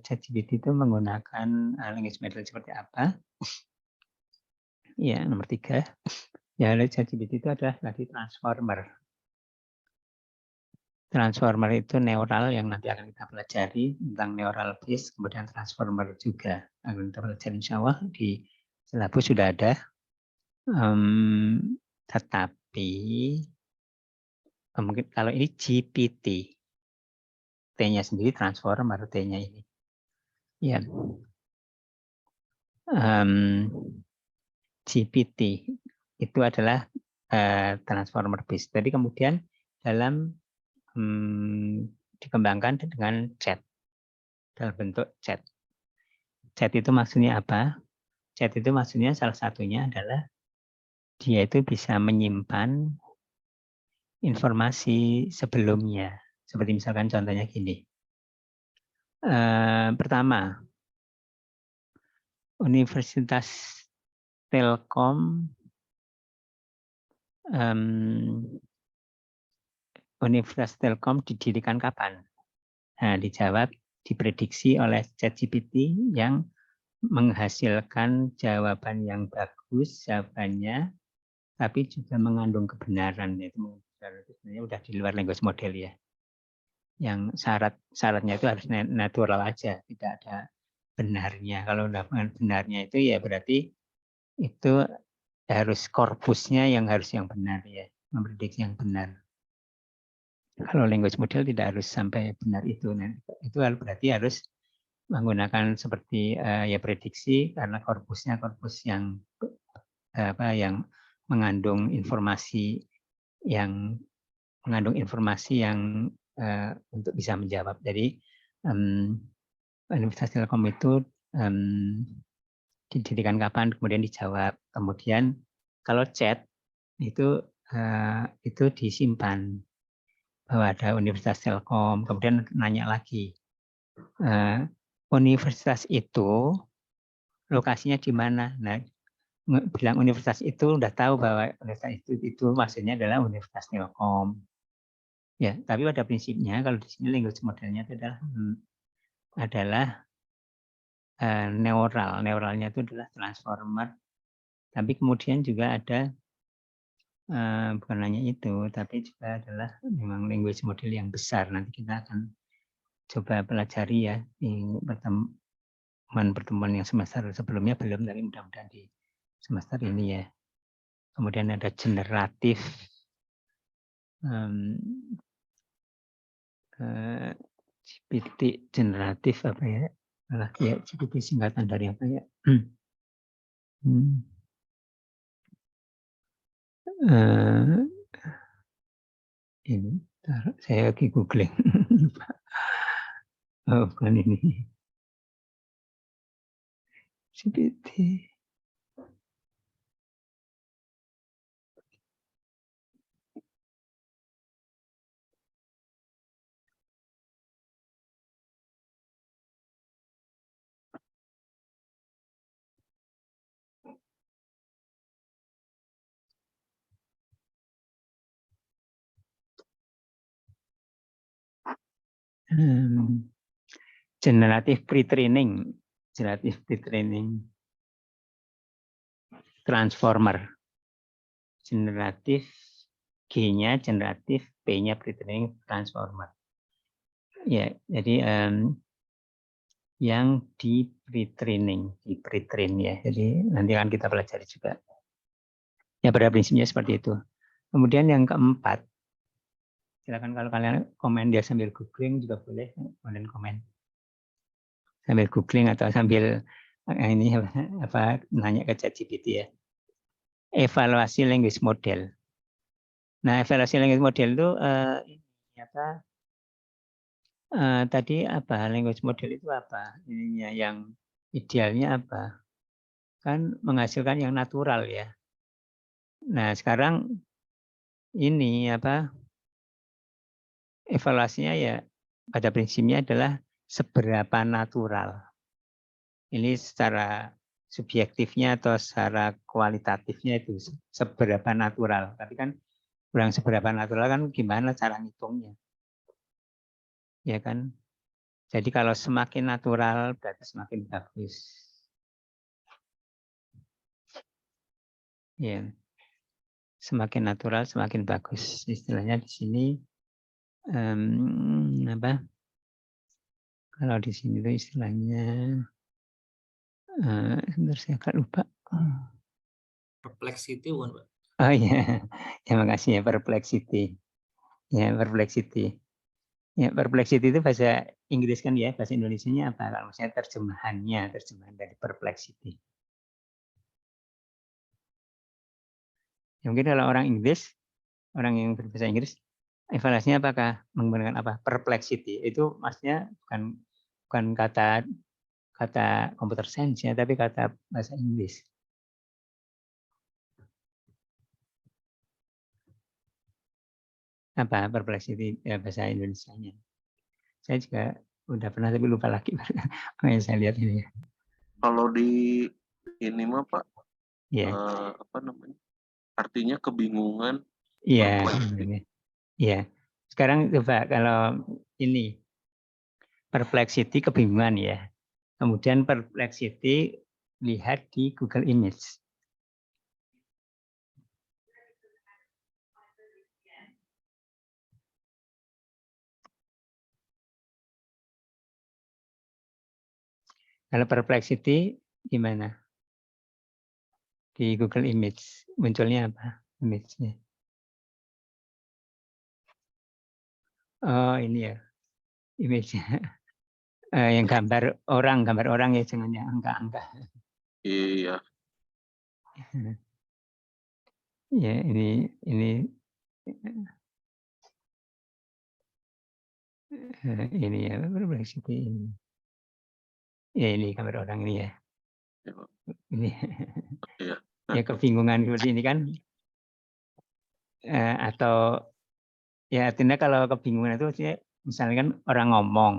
ChatGPT itu menggunakan language model seperti apa? Ya, nomor 3. Ya, ChatGPT itu adalah tadi transformer. Transformer itu neural yang nanti akan kita pelajari tentang neural base, kemudian transformer juga akan kita pelajari insya Allah di silabus sudah ada. Tetapi mungkin kalau ini GPT, T-nya sendiri transformer, T-nya ini. Ya. GPT itu adalah transformer base. Jadi kemudian dalam dikembangkan dengan chat, dalam bentuk chat. Chat itu maksudnya apa? Chat itu maksudnya salah satunya adalah dia itu bisa menyimpan informasi sebelumnya. Seperti misalkan contohnya gini. Pertama, Universitas Telkom didirikan kapan? Nah, dijawab, diprediksi oleh ChatGPT yang menghasilkan jawaban yang bagus, jawabannya, tapi juga mengandung kebenaran. Itu sebenarnya udah di luar language model ya. Yang syaratnya itu harus natural aja, tidak ada benarnya. Kalau udah benarnya itu ya berarti itu harus korpusnya yang harus yang benar ya, memprediksi yang benar. Kalau language model tidak harus sampai benar itu. Nah, itu berarti harus menggunakan seperti ya prediksi karena korpusnya korpus yang yang mengandung informasi yang untuk bisa menjawab. Jadi Universitas Telkom itu didirikan kapan, kemudian dijawab. Kemudian kalau chat itu disimpan bahwa ada Universitas Telkom, kemudian nanya lagi, universitas itu lokasinya di mana? Nah, bilang universitas itu udah tahu bahwa universitas itu maksudnya adalah Universitas Telkom. Ya, tapi pada prinsipnya kalau di sini language modelnya itu adalah neural. Neuralnya itu adalah transformer. Tapi kemudian juga ada bukan hanya itu, tapi juga adalah memang language model yang besar. Nanti kita akan coba pelajari ya di pertemuan yang semester sebelumnya belum, tapi mudah-mudahan di semester ini ya. Kemudian ada generatif, GPT generatif apa ya? Ya GPT singkatan dari apa ya? Ini saya lagi googling. Oh, bukan ini. GPT. Generative pre-training, transformer, generatif G-nya generatif, P-nya pre-training transformer. Ya, jadi yang di pre-training, ya. Jadi nanti akan kita pelajari juga. Ya, pada prinsipnya seperti itu. Kemudian yang keempat, silakan kalau kalian komen dia sambil googling juga boleh, kemudian komen sambil googling atau sambil ini apa nanya ke ChatGPT ya. Evaluasi language model. Nah, evaluasi language model itu tadi apa? Language model itu apa? Ininya yang idealnya apa? Kan menghasilkan yang natural ya. Nah, sekarang ini apa? Evaluasinya ya pada prinsipnya adalah seberapa natural. Ini secara subjektifnya atau secara kualitatifnya itu seberapa natural. Tapi kan kurang seberapa natural kan gimana cara ngitungnya? Ya kan? Jadi kalau semakin natural berarti semakin bagus. Ya. Semakin natural semakin bagus. Istilahnya di sini apa? Kalau di sini itu istilahnya sebentar saya agak lupa. Perplexity bukan, Pak? Oh iya, ya makasih ya perplexity. Ya perplexity. Ya perplexity itu bahasa Inggris kan ya, bahasa Indonesianya apa? Kalau misalnya terjemahan dari perplexity. Ya, mungkin kalau orang Inggris, orang yang berbahasa Inggris, evaluasinya apakah menggunakan apa? Perplexity. Itu maksudnya bukan kata computer science ya, tapi kata bahasa Inggris. Apa perplexity ya, bahasa Indonesianya? Saya juga udah pernah tapi lupa lagi. Makanya saya lihat ini ya. Kalau di ini mah Pak, apa namanya? Artinya kebingungan. Iya. Iya. Sekarang coba kalau ini perplexity kebingungan ya. Kemudian perplexity lihat di Google Image. Kalau perplexity gimana? Di Google Image munculnya apa? Image-nya. Oh ini ya. Image-nya. Yang gambar orang ya, jangan yang angka-angka. Iya. Ya ini ya perplexity ini. Ya ini gambar orang ini ya. Ini Iya. ya kebingungan seperti ini kan, atau ya artinya kalau kebingungan itu misalnya kan orang ngomong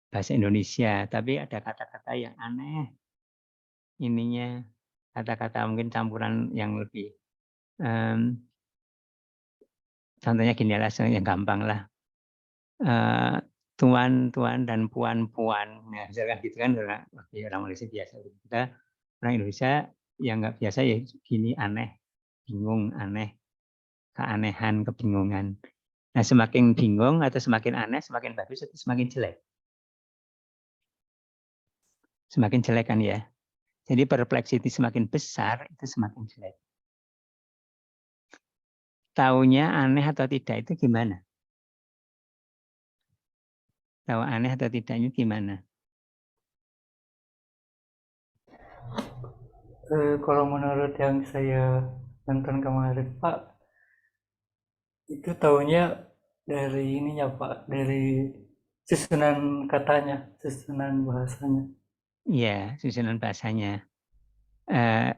bahasa Indonesia tapi ada kata-kata yang aneh, ininya kata-kata mungkin campuran yang lebih contohnya gini lah yang gampang lah, tuan dan puan. Nah misalkan gitu kan orang Malaysia biasa, kita orang Indonesia yang nggak biasa ya gini, aneh, bingung, aneh, keanehan, kebingungan. Nah semakin bingung atau semakin aneh semakin bagus atau semakin jelek? Semakin jelek kan ya. Jadi perplexity semakin besar itu semakin jelek. Taunya aneh atau tidak itu gimana? Tahu aneh atau tidaknya gimana? Kalau menurut yang saya nonton kemarin Pak, itu taunya dari ininya Pak, dari susunan katanya, susunan bahasanya. Iya, susunan bahasanya. Ya,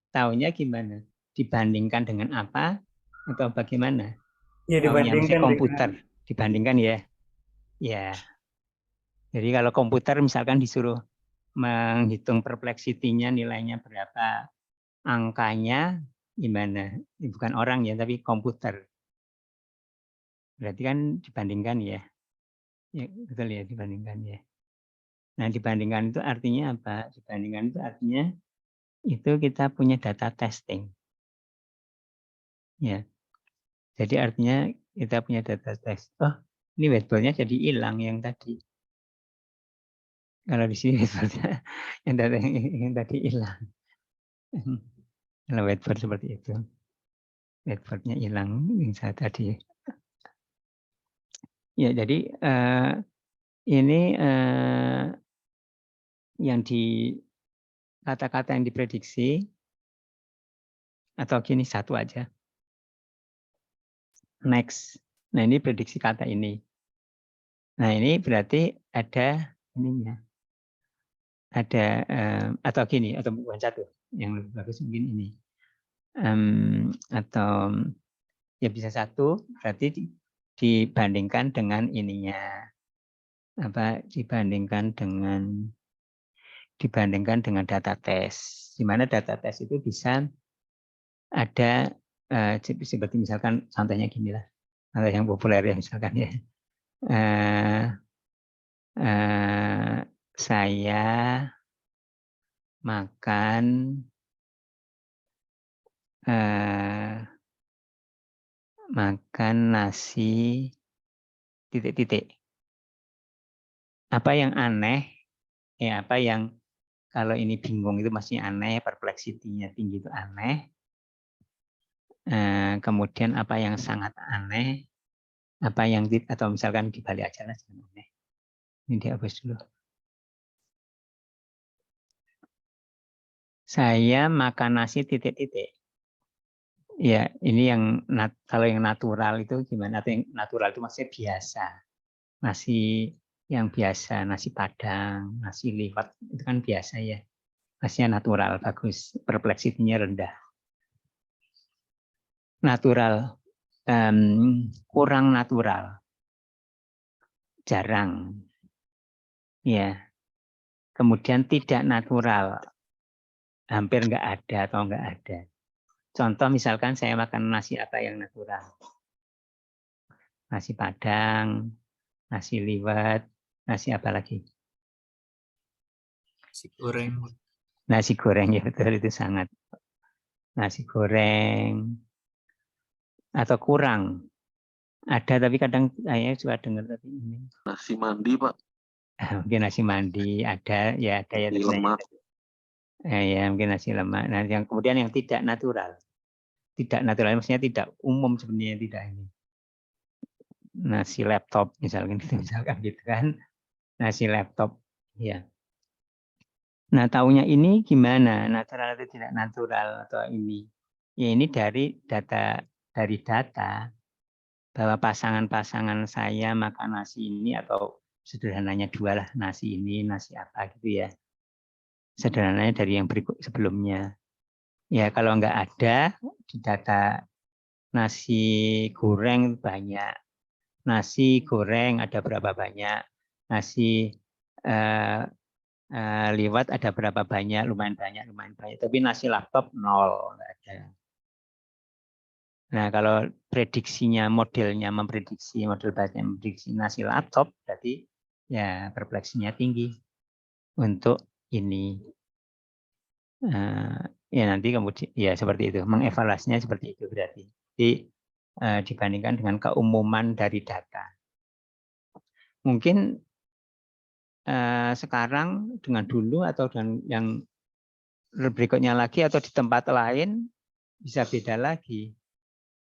Taunya gimana? Dibandingkan dengan apa atau bagaimana? ya Taunya misalnya dibandingkan komputer, dengan dibandingkan ya. Ya. Jadi kalau komputer misalkan disuruh menghitung perplexity-nya nilainya berapa, angkanya gimana? Ini bukan orang ya, tapi komputer. Berarti kan dibandingkan ya. Ya, betul ya, dibandingkan ya. Nah, dibandingkan itu artinya apa? Dibandingkan itu artinya itu kita punya data testing. Ya. Jadi artinya kita punya data test. Oh, ini whiteboard-nya jadi hilang yang tadi. Kalau di sini whiteboard-nya yang tadi hilang. Kalau whiteboard seperti itu. Whiteboard-nya hilang yang saya tadi. Ya, jadi ini yang di kata-kata yang diprediksi atau gini satu aja. Next. Nah, ini prediksi kata ini. Nah, ini berarti ada ininya. Ada atau gini, atau bukan satu. Yang lebih bagus mungkin ini. Atau ya bisa satu, berarti dibandingkan dengan ininya. Dibandingkan dengan data tes. Di mana data tes itu bisa ada seperti misalkan contohnya gini lah. Atau yang populer ya misalkan ya. Saya makan nasi titik-titik. Apa yang aneh? Apa yang kalau ini bingung itu masih aneh, perpleksitinya tinggi itu aneh. Kemudian apa yang sangat aneh? Apa yang atau misalkan dibalik aja lah jangan aneh. Ini dihapus dulu. Saya makan nasi titik-titik. Ya, ini yang kalau yang natural itu gimana? Atau yang natural itu maksudnya biasa. Nasi yang biasa, nasi Padang, nasi liwet itu kan biasa ya. Nasinya natural, bagus. Perpleksitinya rendah. Natural, kurang natural. Jarang. Ya. Kemudian tidak natural. Hampir nggak ada atau nggak ada. Contoh misalkan saya makan nasi apa yang natural. Nasi Padang, nasi liwet, nasi apa lagi? Nasi goreng. Nasi goreng ya betul itu sangat. Nasi goreng atau kurang. Ada tapi kadang saya juga dengar tadi ini. Nasi mandi Pak. Mungkin nasi mandi ada ya Nasi lemak. Ya mungkin nasi lemak. Nah yang kemudian yang tidak natural. Tidak natural maksudnya tidak umum sebenarnya tidak ini. Nasi laptop misalkan gitu kan. Nasi laptop ya. Nah, taunya ini gimana? Natural atau tidak natural atau ini? Ya ini dari data bahwa pasangan-pasangan saya makan nasi ini atau sederhananya dua lah nasi ini, nasi apa gitu ya. Sederhananya dari yang berikut sebelumnya. Ya kalau nggak ada di data nasi goreng banyak, nasi goreng ada berapa banyak, nasi liwet ada berapa banyak, lumayan banyak. Tapi nasi laptop 0, nggak ada. Nah, kalau prediksinya, modelnya model bahasanya memprediksi nasi laptop, berarti ya perpleksinya tinggi untuk ini. Ya nanti kemudian ya seperti itu, mengevaluasinya seperti itu berarti. Jadi dibandingkan dengan keumuman dari data. Mungkin sekarang dengan dulu atau dengan yang berikutnya lagi atau di tempat lain bisa beda lagi.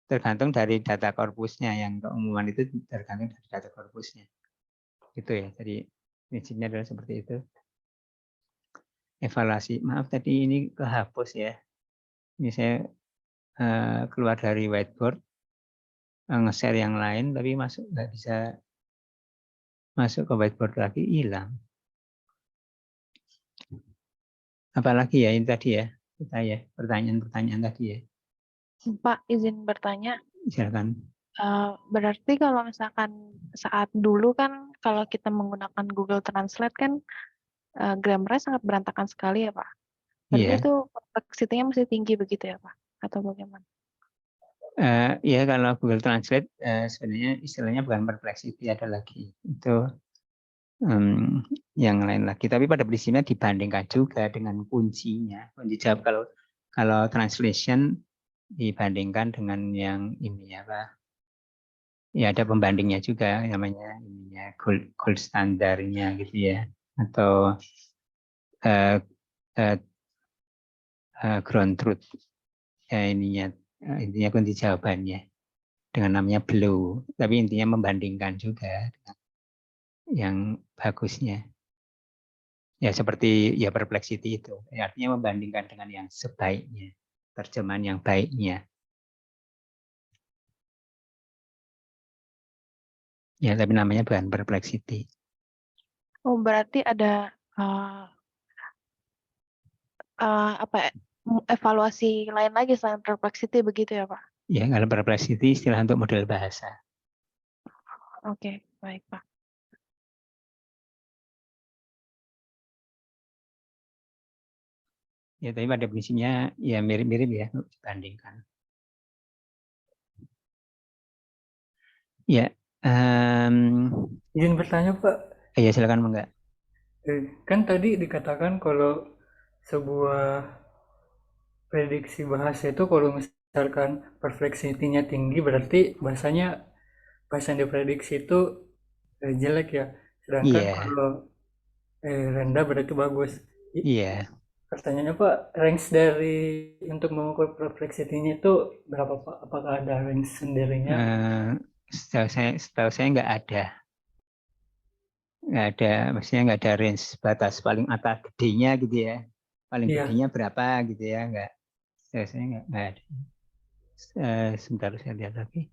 Tergantung dari data korpusnya, yang keumuman itu tergantung dari data korpusnya. Gitu ya, jadi prinsipnya adalah seperti itu. Evaluasi, maaf tadi ini kehapus ya. Ini saya keluar dari whiteboard, nge-share yang lain, tapi nggak bisa masuk ke whiteboard lagi, hilang. Apalagi ya ini tadi ya, kita ya pertanyaan-pertanyaan tadi ya. Pak, izin bertanya. Silakan. Berarti kalau misalkan saat dulu kan kalau kita menggunakan Google Translate kan grammarnya sangat berantakan sekali ya Pak. Berarti Iya. itu kompleksitinya masih tinggi begitu ya Pak? Atau bagaimana? Ya kalau Google Translate sebenarnya istilahnya bukan perplexity, ada lagi itu yang lain lagi. Tapi pada prinsipnya dibandingkan juga dengan kuncinya. Kunci jawab kalau translation dibandingkan dengan yang ini apa? Ya ada pembandingnya juga, namanya ininya gold standarnya gitu ya, atau ground truth ya ininya, intinya kunci jawabannya dengan namanya below, tapi intinya membandingkan juga dengan yang bagusnya ya, seperti ya perplexity itu ya, artinya membandingkan dengan yang sebaiknya, terjemahan yang baiknya ya, tapi namanya bukan perplexity. Oh, berarti ada apa ya, evaluasi lain lagi selain perplexity begitu ya, Pak? Ya, kalau perplexity istilah untuk model bahasa. Oke, baik, Pak. Ya, tapi pada prinsipnya ya mirip-mirip ya dibandingkan. Ya, Izin bertanya Pak. Ya silakan enggak. Kan tadi dikatakan kalau sebuah prediksi bahasa itu kalau misalkan perpleksitinya tinggi berarti bahasa yang diprediksi itu jelek ya. Sedangkan kalau rendah berarti bagus. Iya. Pertanyaannya Pak, range dari untuk mengukur perpleksitinya itu berapa Pak? Apakah ada range sendirinya? Setahu saya nggak ada. Maksudnya nggak ada range batas paling atas gedenya gitu ya. Paling gedenya berapa gitu ya, nggak. Saya nggak ada. Sebentar saya lihat lagi.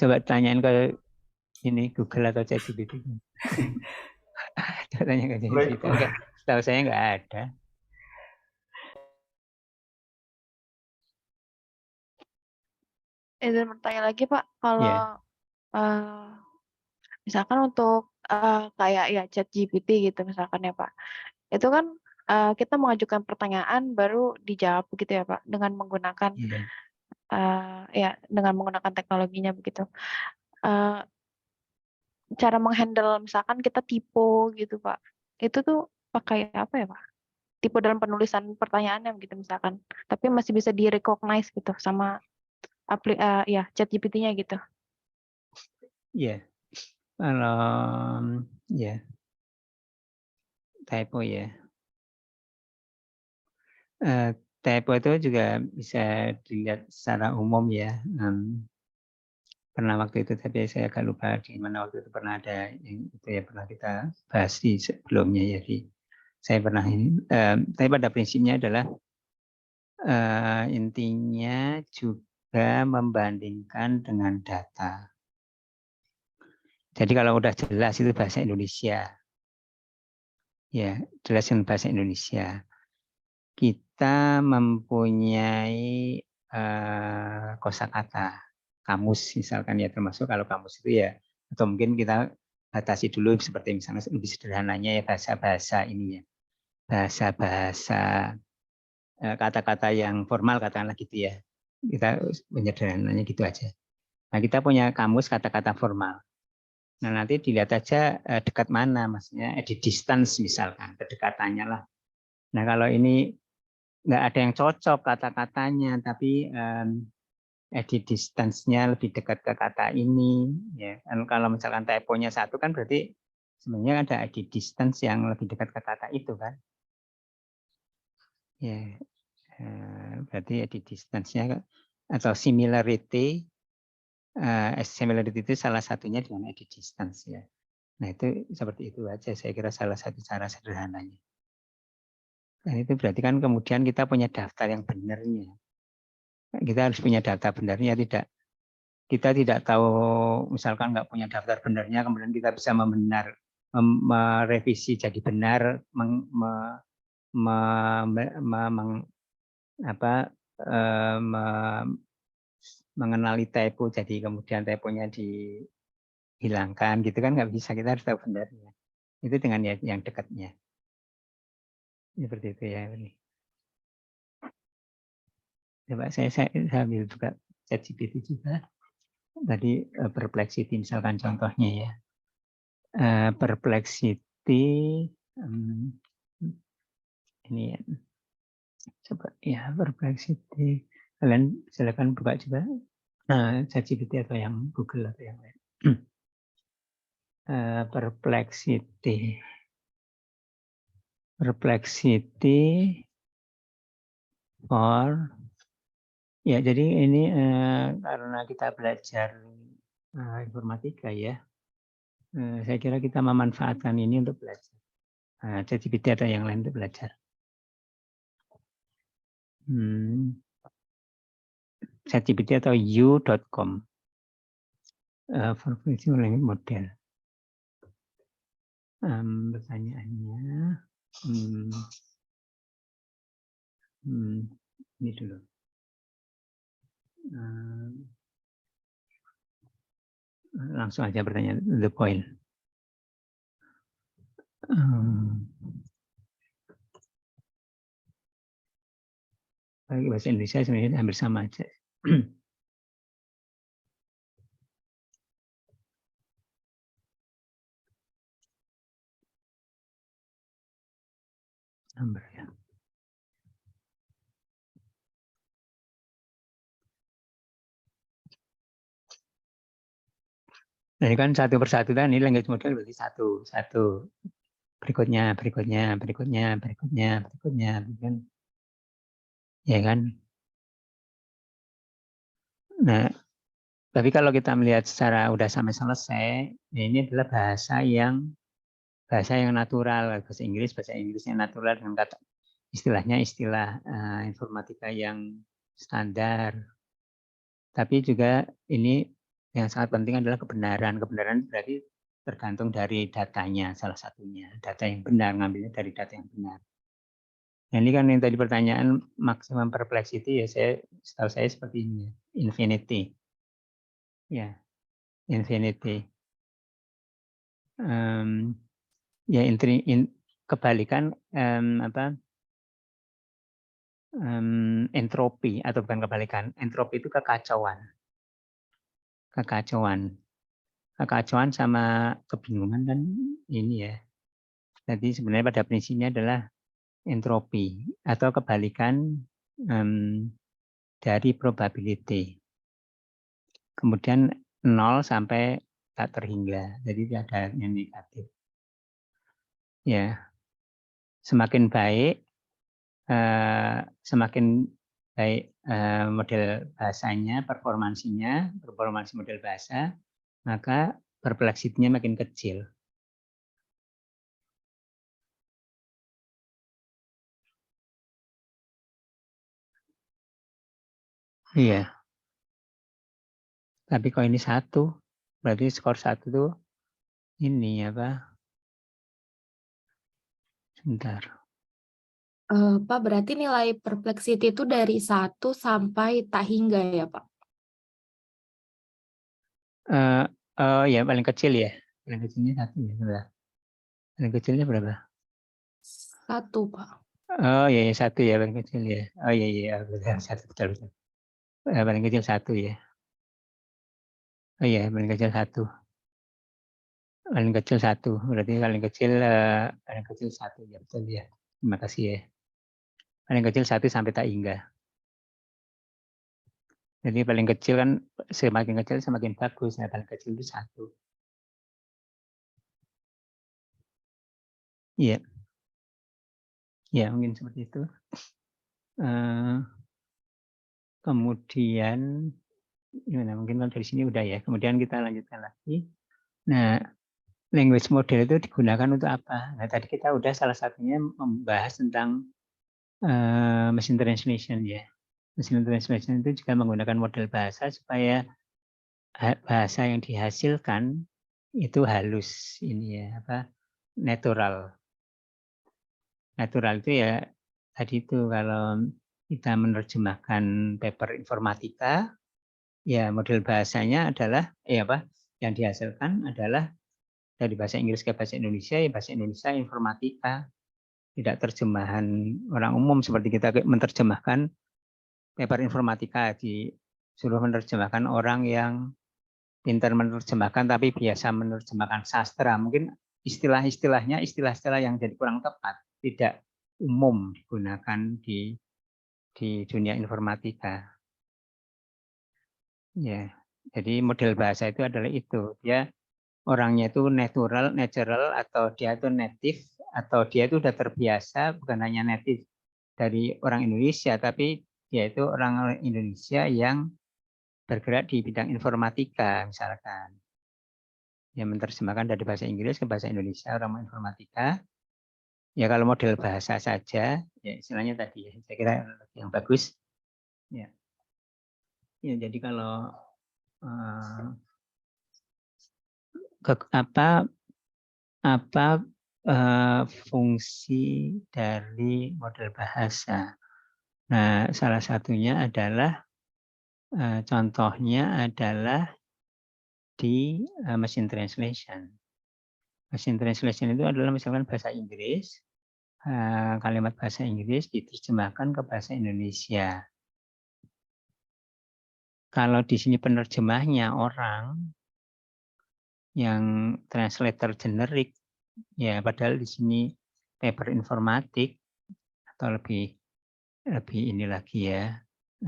Coba tanyain ke ini Google atau ChatGPT. Tanya ke ChatGPT. Setahu saya nggak ada. Izin bertanya lagi Pak, kalau misalkan untuk kayak ya ChatGPT gitu misalkan ya Pak, itu kan kita mengajukan pertanyaan baru dijawab begitu ya Pak, dengan menggunakan dengan menggunakan teknologinya begitu. Cara menghandle misalkan kita typo gitu Pak, itu tuh pakai apa ya Pak? Typo dalam penulisan pertanyaannya gitu misalkan, tapi masih bisa di-recognize gitu sama ChatGPT-nya gitu. Iya. Kalau typo ya. Typo itu juga bisa dilihat secara umum ya. Pernah waktu itu, tapi saya agak lupa di mana waktu itu pernah ada yang itu ya, pernah kita bahas di sebelumnya ya. Saya pernah ini. Tapi pada prinsipnya adalah intinya juga membandingkan dengan data. Jadi kalau udah jelas itu bahasa Indonesia, ya jelas dengan bahasa Indonesia. Kita mempunyai kosakata, kamus misalkan ya, termasuk kalau kamus itu ya, atau mungkin kita batasi dulu seperti misalnya lebih sederhananya ya bahasa-bahasa ini ya, bahasa-bahasa kata-kata yang formal katakanlah gitu ya, kita menyederhananya gitu aja. Nah kita punya kamus kata-kata formal. Nah nanti dilihat aja dekat mana, maksudnya di distance misalkan, kedekatannya lah. Nah kalau ini nggak ada yang cocok kata-katanya, tapi edit distance-nya lebih dekat ke kata ini. Ya. Dan kalau misalkan typo-nya satu kan berarti sebenarnya ada edit distance yang lebih dekat ke kata itu kan. Ya, berarti edit distance-nya atau similarity itu salah satunya dengan edit distance ya. Nah itu seperti itu aja, saya kira salah satu cara sederhananya. Dan itu berarti kan kemudian kita punya daftar yang benarnya. Kita harus punya data benarnya, kita tidak tahu, misalkan nggak punya daftar benarnya, kemudian kita bisa merevisi jadi benar, mengenali typo, jadi kemudian typonya dihilangkan, gitu kan nggak bisa, kita harus tahu benarnya. Itu dengan yang dekatnya. Seperti itu ya. Coba saya ambil juga ChatGPT juga. Tadi perplexity misalkan contohnya ya. Perplexity ini ya. Coba ya perplexity. Kalian silakan buka coba ChatGPT atau yang Google atau yang lain. Perplexity for ya, jadi ini karena kita belajar informatika ya, saya kira kita memanfaatkan ini untuk belajar. ChatGPT atau yang lain untuk belajar. ChatGPT atau u.com for flexible language model. Pertanyaannya, ini dulu. Langsung aja pertanyaan the point. Bagi bahasa Indonesia sebenarnya hampir sama aja. Number ya. Nah, ini kan satu persatu kan, ini language model berarti satu. Berikutnya. Ya kan? Nah, tapi kalau kita melihat secara udah sampai selesai, ya ini adalah bahasa yang natural, bahasa Inggris yang natural dengan kata istilahnya istilah informatika yang standar. Tapi juga ini yang sangat penting adalah kebenaran. Kebenaran berarti tergantung dari datanya salah satunya. Data yang benar, ngambilnya dari data yang benar. Nah, ini kan yang tadi pertanyaan maksimum perplexity ya, setahu saya seperti ini, infinity. Ya, infinity. Ya kebalikan entropi atau bukan kebalikan. Entropi itu kekacauan sama kebingungan kan ini ya. Jadi sebenarnya pada prinsipnya adalah entropi atau kebalikan dari probability. Kemudian 0 sampai tak terhingga. Jadi tidak ada yang negatif. Ya. Semakin baik model bahasanya, performansi model bahasa, maka perpleksitinya makin kecil. Iya. Tapi kalau ini 1, berarti skor 1 tuh ini apa? Sebentar. Pak, berarti nilai perplexity itu dari 1 sampai tak hingga ya, Pak? Ya paling kecil ya. Paling kecilnya 1 ya. Berapa? Paling kecilnya berapa? 1, Pak. Oh ya 1 ya paling kecil ya. Oh iya betul 1 betul. Paling kecil 1 ya. Oh iya paling kecil 1. Paling kecil 1. Berarti paling kecil 1 ya betul ya. Terima kasih ya. Paling kecil 1 sampai tak hingga. Jadi paling kecil kan semakin kecil semakin bagus. Nah, paling kecil itu 1. Iya. Ya mungkin seperti itu. Kemudian gimana? Mungkin dari sini udah ya. Kemudian kita lanjutkan lagi. Nah, language model itu digunakan untuk apa? Nah, tadi kita udah salah satunya membahas tentang machine translation ya. Machine translation itu juga menggunakan model bahasa supaya bahasa yang dihasilkan itu halus ini ya, natural. Natural itu ya tadi itu kalau kita menerjemahkan paper informatika, ya model bahasanya adalah yang dihasilkan adalah dari bahasa Inggris ke bahasa Indonesia, ya bahasa Indonesia informatika, tidak terjemahan orang umum seperti kita menerjemahkan paper informatika disuruh menerjemahkan orang yang pintar menerjemahkan tapi biasa menerjemahkan sastra, mungkin istilah-istilahnya istilah-istilah yang jadi kurang tepat, tidak umum digunakan di dunia informatika. Ya, jadi model bahasa itu adalah itu. Dia orangnya itu natural atau dia itu native atau dia itu sudah terbiasa, bukan hanya native dari orang Indonesia, tapi dia itu orang Indonesia yang bergerak di bidang informatika misalkan. Yang menerjemahkan dari bahasa Inggris ke bahasa Indonesia, orang informatika. Ya kalau model bahasa saja, ya istilahnya tadi ya, saya kira yang bagus. Ya, ya jadi kalau fungsi dari model bahasa. Nah, salah satunya adalah contohnya adalah di machine translation. Machine translation itu adalah misalkan bahasa Inggris, kalimat bahasa Inggris diterjemahkan ke bahasa Indonesia. Kalau di sini penerjemahnya orang yang translator generik, ya padahal di sini paper informatik atau lebih ini lagi ya,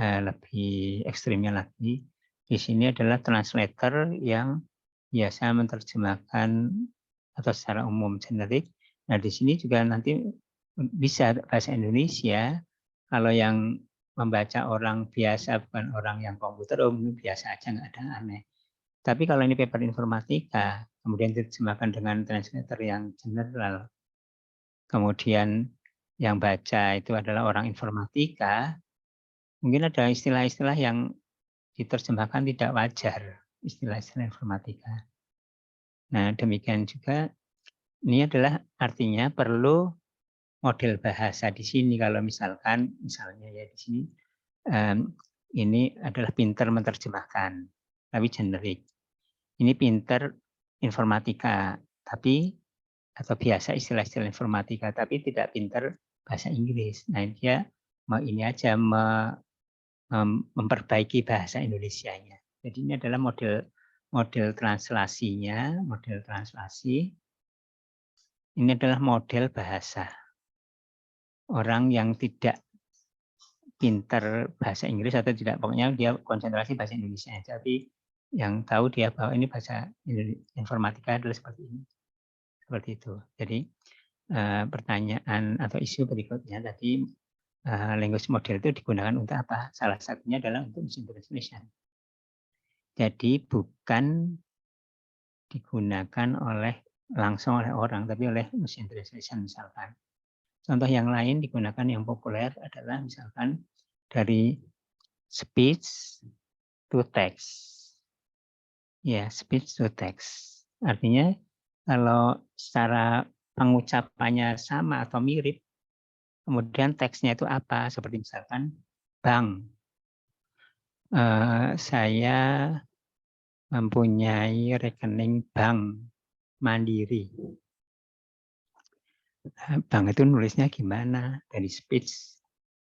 lebih ekstrimnya lagi. Di sini adalah translator yang biasa menerjemahkan atau secara umum generik. Nah di sini juga nanti bisa bahasa Indonesia. Kalau yang membaca orang biasa bukan orang yang komputer, biasa aja nggak ada aneh. Tapi kalau ini paper informatika, kemudian diterjemahkan dengan translator yang general, kemudian yang baca itu adalah orang informatika, mungkin ada istilah-istilah yang diterjemahkan tidak wajar, istilah-istilah informatika. Nah, demikian juga ini adalah artinya perlu model bahasa di sini. Kalau misalnya ya di sini ini adalah pinter menerjemahkan, tapi generik. Ini pinter informatika, tapi atau biasa istilah-istilah informatika, tapi tidak pinter bahasa Inggris. Nah, dia mau ini aja memperbaiki bahasa Indonesianya. Jadi ini adalah model translasinya, model translasi. Ini adalah model bahasa. Orang yang tidak pinter bahasa Inggris atau tidak, pokoknya dia konsentrasi bahasa Indonesia, tapi yang tahu dia bahwa ini bahasa informatika adalah seperti ini. Seperti itu. Jadi pertanyaan atau isu berikutnya tadi, language model itu digunakan untuk apa? Salah satunya adalah untuk machine translation. Jadi bukan digunakan langsung oleh orang, tapi oleh machine translation misalkan. Contoh yang lain digunakan yang populer adalah misalkan dari speech to text. Ya, speech to text. Artinya kalau secara pengucapannya sama atau mirip, kemudian teksnya itu apa? Seperti misalkan bank. Saya mempunyai rekening bank Mandiri. Bank itu nulisnya gimana? Dari speech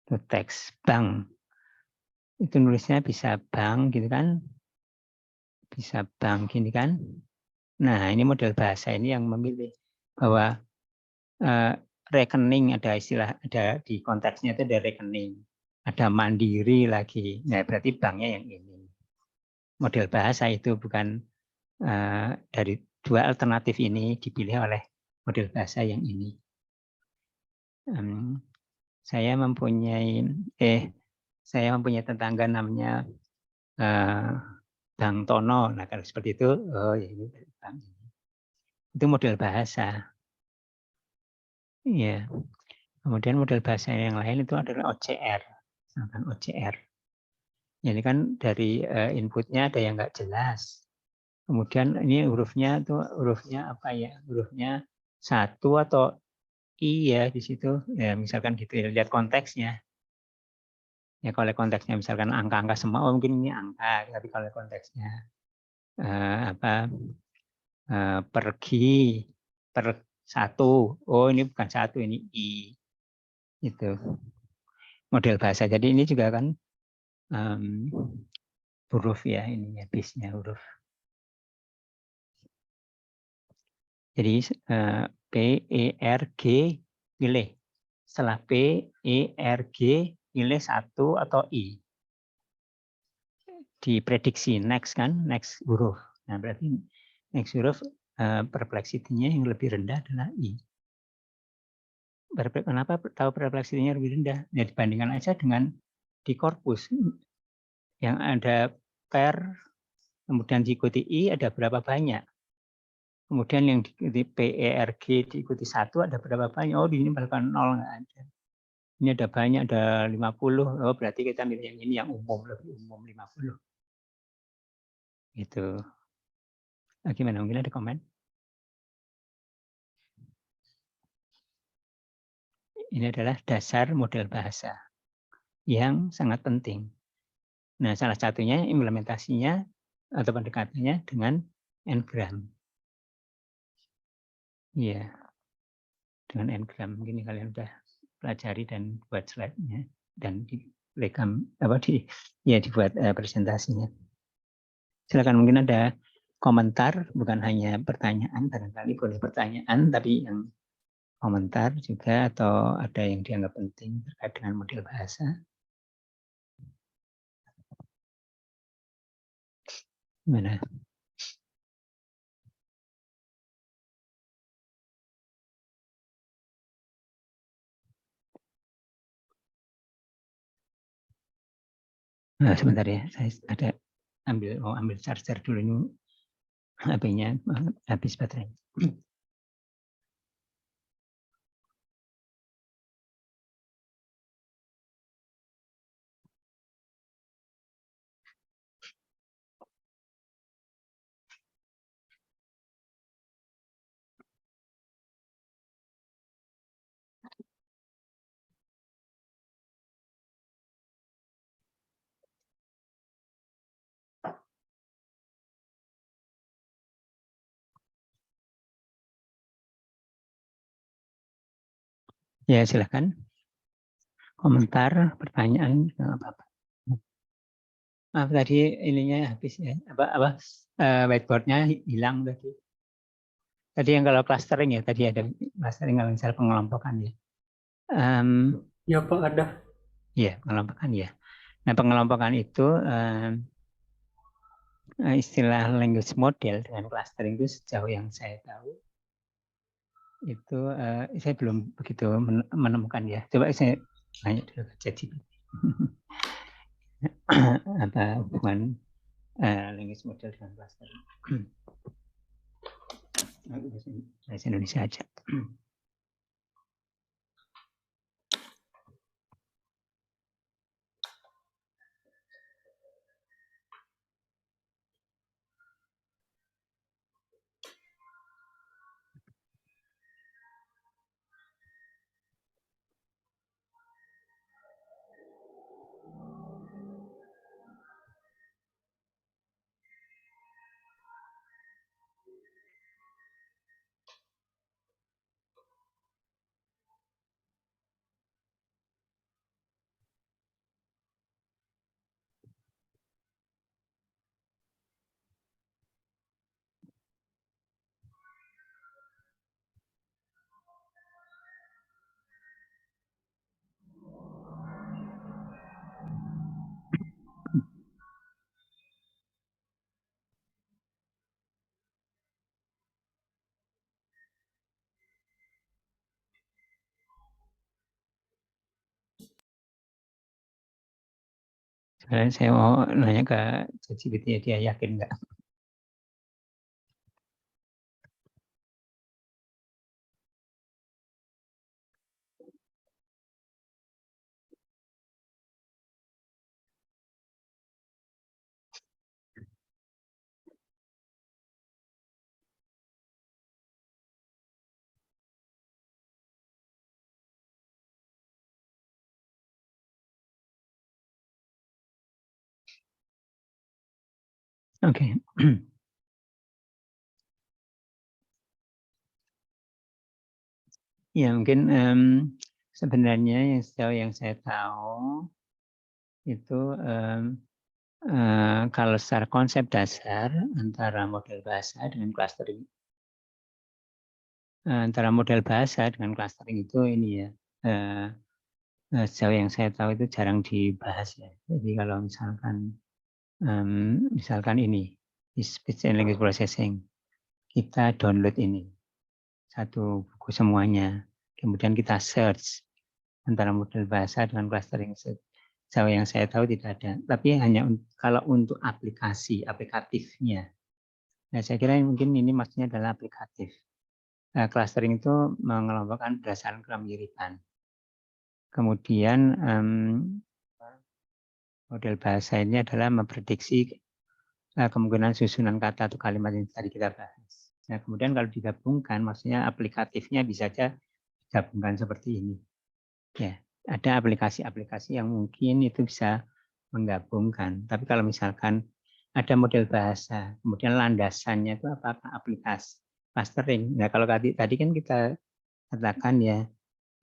to text. Bank. Itu nulisnya bisa bank gitu kan? Bisa bank gini kan? Nah, ini model bahasa ini yang memilih bahwa rekening ada di konteksnya itu ada rekening, ada Mandiri lagi. Nah, berarti banknya yang ini. Model bahasa itu bukan dari dua alternatif ini dipilih oleh model bahasa yang ini. Saya mempunyai tetangga namanya Bang Tono. Nah, kalau seperti itu, ya ini Bang. Itu model bahasa. Iya. Kemudian model bahasa yang lain itu adalah OCR. Misalkan OCR. Jadi kan dari inputnya ada yang nggak jelas. Kemudian ini hurufnya apa ya? Hurufnya satu atau I ya di situ. Ya misalkan gitu ya, lihat konteksnya. Ya kalau konteksnya misalkan angka-angka semua, mungkin ini angka. Tapi kalau konteksnya pergi per satu, ini bukan satu, ini I. Itu model bahasa. Jadi ini juga kan huruf ya, ininya base-nya huruf. Jadi P, E, R, G, pilih. Setelah P, E, R, G, pilih 1 atau I. Diprediksi next kan, next huruf. Nah berarti next huruf perplexity-nya yang lebih rendah adalah I. Kenapa tahu perpleksitinya lebih rendah? Ya dibandingkan aja dengan di korpus yang ada per, kemudian diikuti I ada berapa banyak. Kemudian yang diikuti P, E, R, G diikuti 1 ada berapa banyak. Oh di sini bahkan 0 nggak ada. Ini ada banyak, ada 50. Oh berarti kita milih yang ini yang umum, lebih umum 50. Gitu. Gimana? Mungkin ada komen? Ini adalah dasar model bahasa yang sangat penting. Nah, salah satunya implementasinya atau pendekatannya dengan n-gram. Iya, dengan n-gram. Mungkin kalian sudah pelajari dan buat slide-nya dan dibuat presentasinya. Silakan, mungkin ada komentar, bukan hanya pertanyaan, barangkali boleh pertanyaan, tapi yang komentar juga atau ada yang dianggap penting terkait dengan model bahasa. Gimana? Nah, sebentar ya, saya ada ambil charger dulu ini, HP-nya habis baterai. Ya, silakan. Komentar, pertanyaan, apa-apa. Maaf tadi ininya habis ya. Whiteboard-nya hilang tadi. Tadi yang kalau clustering ya, tadi ada clustering kalau misalnya pengelompokan ya. Ya Pak, ada. Ya, pengelompokan ya. Nah, pengelompokan itu istilah language model dengan clustering itu sejauh yang saya tahu itu saya belum begitu menemukan ya. Coba saya tanya dulu ke ChatGPT. Apa hubungan language model dengan clustering? Bahasa Indonesia aja. Saya mau nanya ke ChatGPT, dia yakin nggak? Oke. Ya mungkin sebenarnya yang sejauh yang saya tahu itu kalau secara konsep dasar antara model bahasa dengan clustering, itu ini ya, sejauh yang saya tahu itu jarang dibahas ya. Jadi kalau misalkan ini di speech and language processing, kita download ini satu buku semuanya, kemudian kita search antara model bahasa dengan clustering. Sejauh yang saya tahu tidak ada, tapi hanya kalau untuk aplikatifnya. Nah, saya kira mungkin ini maksudnya adalah aplikatif. Clustering itu mengelompokkan berdasarkan kemiripan. Kemudian model bahasa ini adalah memprediksi kemungkinan susunan kata atau kalimat yang tadi kita bahas. Nah, kemudian kalau digabungkan, maksudnya aplikatifnya bisa saja digabungkan seperti ini. Ya, ada aplikasi-aplikasi yang mungkin itu bisa menggabungkan. Tapi kalau misalkan ada model bahasa, kemudian landasannya itu apakah aplikasi clustering. Nah, kalau tadi kan kita katakan ya,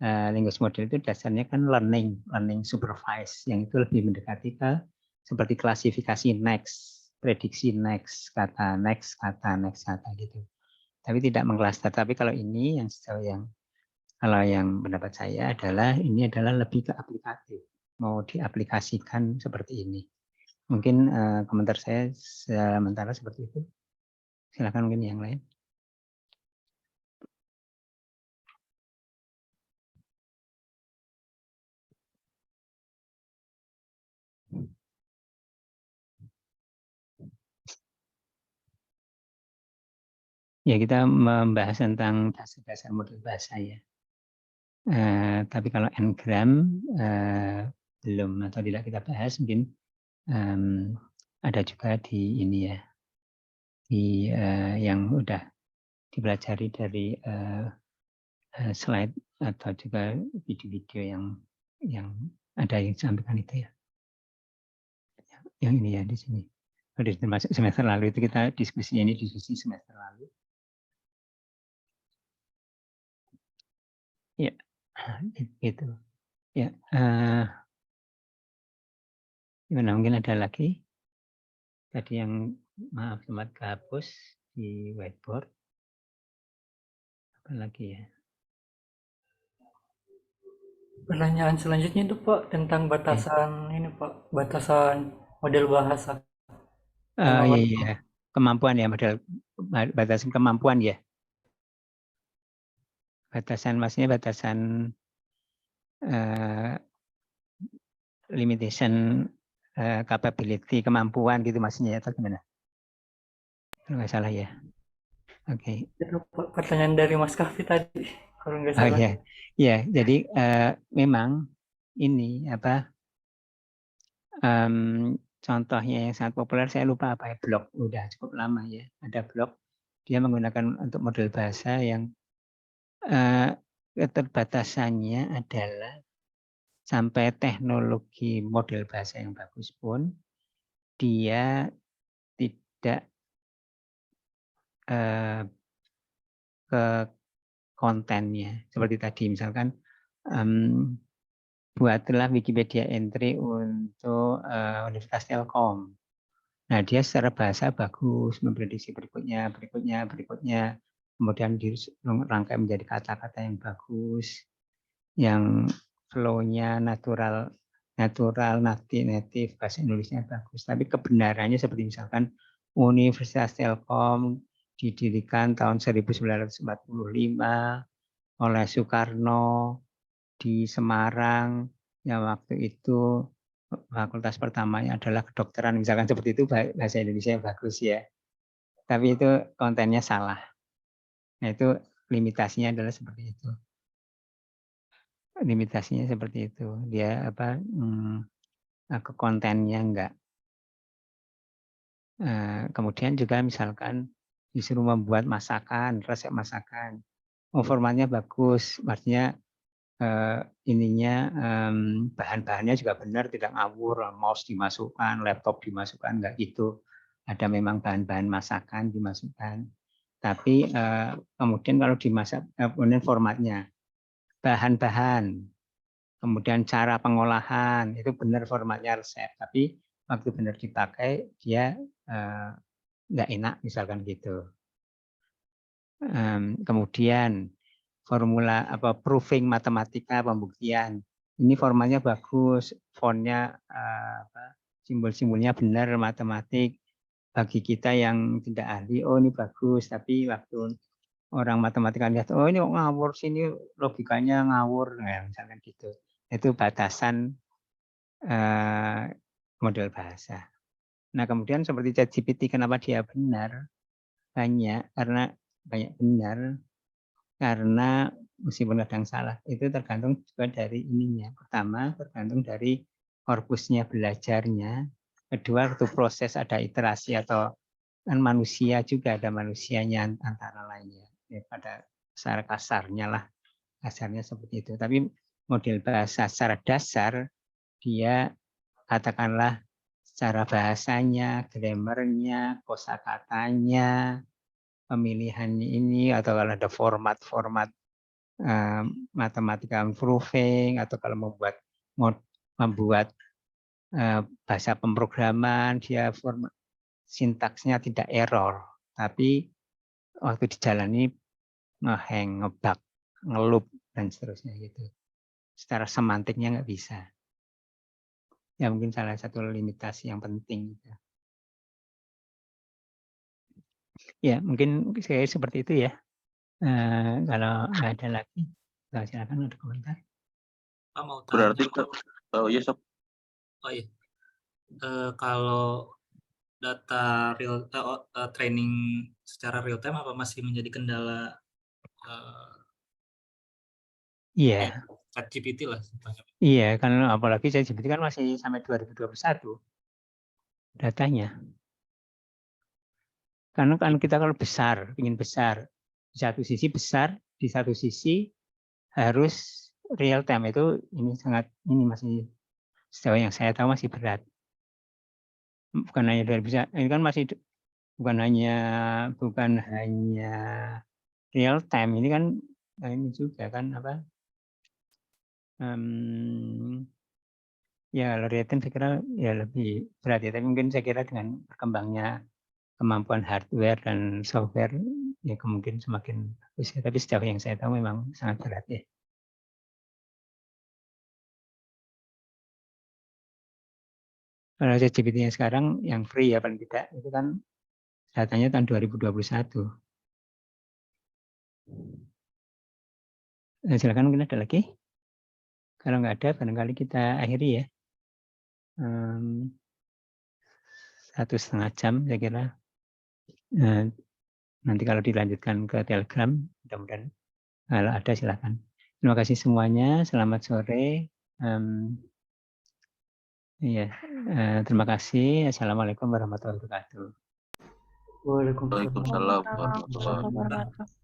language model itu dasarnya kan learning supervised, yang itu lebih mendekati ke seperti klasifikasi next, prediksi next, kata next gitu. Tapi tidak mengklaster. Tapi kalau ini yang sejauh kalau yang pendapat saya adalah ini adalah lebih ke aplikatif, mau diaplikasikan seperti ini. Mungkin komentar saya sementara seperti itu. Silakan mungkin yang lain. Ya, kita membahas tentang dasar-dasar model bahasa ya. Tapi kalau Ngram belum atau tidak kita bahas, mungkin ada juga di ini ya, di yang udah dipelajari dari slide atau juga video-video yang ada yang disampaikan itu ya. Yang ini ya di sini. Termasuk semester lalu itu kita diskusi semester lalu. Ya, gitu. Ya, gimana mungkin ada lagi? Tadi yang maaf sempat kehapus di whiteboard. Apa lagi ya? Pertanyaan selanjutnya itu Pak tentang batasan ini Pak, batasan model bahasa. Iya. Kemampuan ya, model batasan kemampuan ya. Batasan maksudnya batasan limitation capability, kemampuan gitu maksudnya atau gimana? Kalau nggak salah ya. Oke. Itu Pak, pertanyaan dari Mas Kafi tadi kalau nggak Oh salah. ya, ya. Jadi memang ini apa? Contohnya yang sangat populer, saya lupa apa ya, blog, udah cukup lama ya. Ada blog, dia menggunakan untuk model bahasa yang keterbatasannya adalah sampai teknologi model bahasa yang bagus pun dia tidak ke kontennya. Seperti tadi misalkan buatlah Wikipedia entry untuk Universitas Telkom. Nah, dia secara bahasa bagus, memprediksi berikutnya, kemudian dirangkai menjadi kata-kata yang bagus, yang flow-nya natural, native, bahasa Indonesia bagus. Tapi kebenarannya seperti misalkan Universitas Telkom didirikan tahun 1945 oleh Soekarno di Semarang, yang waktu itu fakultas pertamanya adalah kedokteran, misalkan seperti itu, bahasa Indonesia yang bagus ya. Tapi itu kontennya salah. Nah, itu limitasinya adalah seperti itu. Limitasinya seperti itu. Dia ke kontennya enggak. Kemudian juga misalkan disuruh membuat masakan, resep masakan. Formatnya bagus, maksudnya bahan-bahannya juga benar, tidak ngawur, mouse dimasukkan, laptop dimasukkan, enggak gitu. Ada memang bahan-bahan masakan dimasukkan. Tapi kemudian kalau dimasak, kemudian formatnya, bahan-bahan Kemudian cara pengolahan itu benar formatnya resep, tapi waktu benar dipakai dia nggak enak misalkan gitu. Kemudian formula proofing matematika pembuktian. Ini formatnya bagus, fontnya simbol-simbolnya benar matematik. Bagi kita yang tidak ahli, oh ini bagus, tapi waktu orang matematika lihat, oh ini ngawur sini logikanya ngawur, nah, misalkan gitu. Itu batasan model bahasa. Nah kemudian seperti ChatGPT, kenapa dia benar? Banyak benar, karena meskipun kadang salah, itu tergantung juga dari ininya. Pertama, tergantung dari korpusnya belajarnya. Kedua, waktu proses ada iterasi atau kan manusia juga ada manusianya antara lainnya. Ya, pada secara kasarnya lah, kasarnya seperti itu. Tapi model bahasa secara dasar, dia katakanlah secara bahasanya, grammarnya, kosakatanya, pemilihan ini, atau kalau ada format-format matematika proofing, atau kalau membuat bahasa pemrograman, dia sintaksnya tidak error, tapi waktu dijalani ngehang, ngebug, ngelup, dan seterusnya gitu. Secara semantiknya nggak bisa. Ya mungkin salah satu limitasi yang penting. Ya mungkin saya seperti itu ya. Kalau nggak ada lagi, silakan ada komentar. Mau Berarti iya sob. Oh iya. Kalau data real training secara real time apa masih menjadi kendala Iya. ChatGPT lah. Iya, kan apalagi ChatGPT kan masih sampai 2021 datanya. Karena kan kita kalau ingin besar, di satu sisi besar, di satu sisi harus real time, itu ini masih sejauh yang saya tahu masih berat. Bukan hanya dari bisa, ini kan masih bukan hanya real time, ini kan ini juga kan ya real time saya kira ya lebih berat ya, tapi mungkin saya kira dengan berkembangnya kemampuan hardware dan software ya kemungkinan semakin bagus ya, tapi sejauh yang saya tahu memang sangat berat ya. Kalau ChatGPT-nya sekarang yang free ya paling tidak, itu kan datanya tahun 2021. Silakan mungkin ada lagi. Kalau nggak ada, barangkali kita akhiri ya. 1,5 jam saya kira. Nanti kalau dilanjutkan ke Telegram, mudah-mudahan kalau ada silakan. Terima kasih semuanya. Selamat sore. Iya, terima kasih. Assalamualaikum warahmatullahi wabarakatuh. Waalaikumsalam. Waalaikumsalam warahmatullahi wabarakatuh.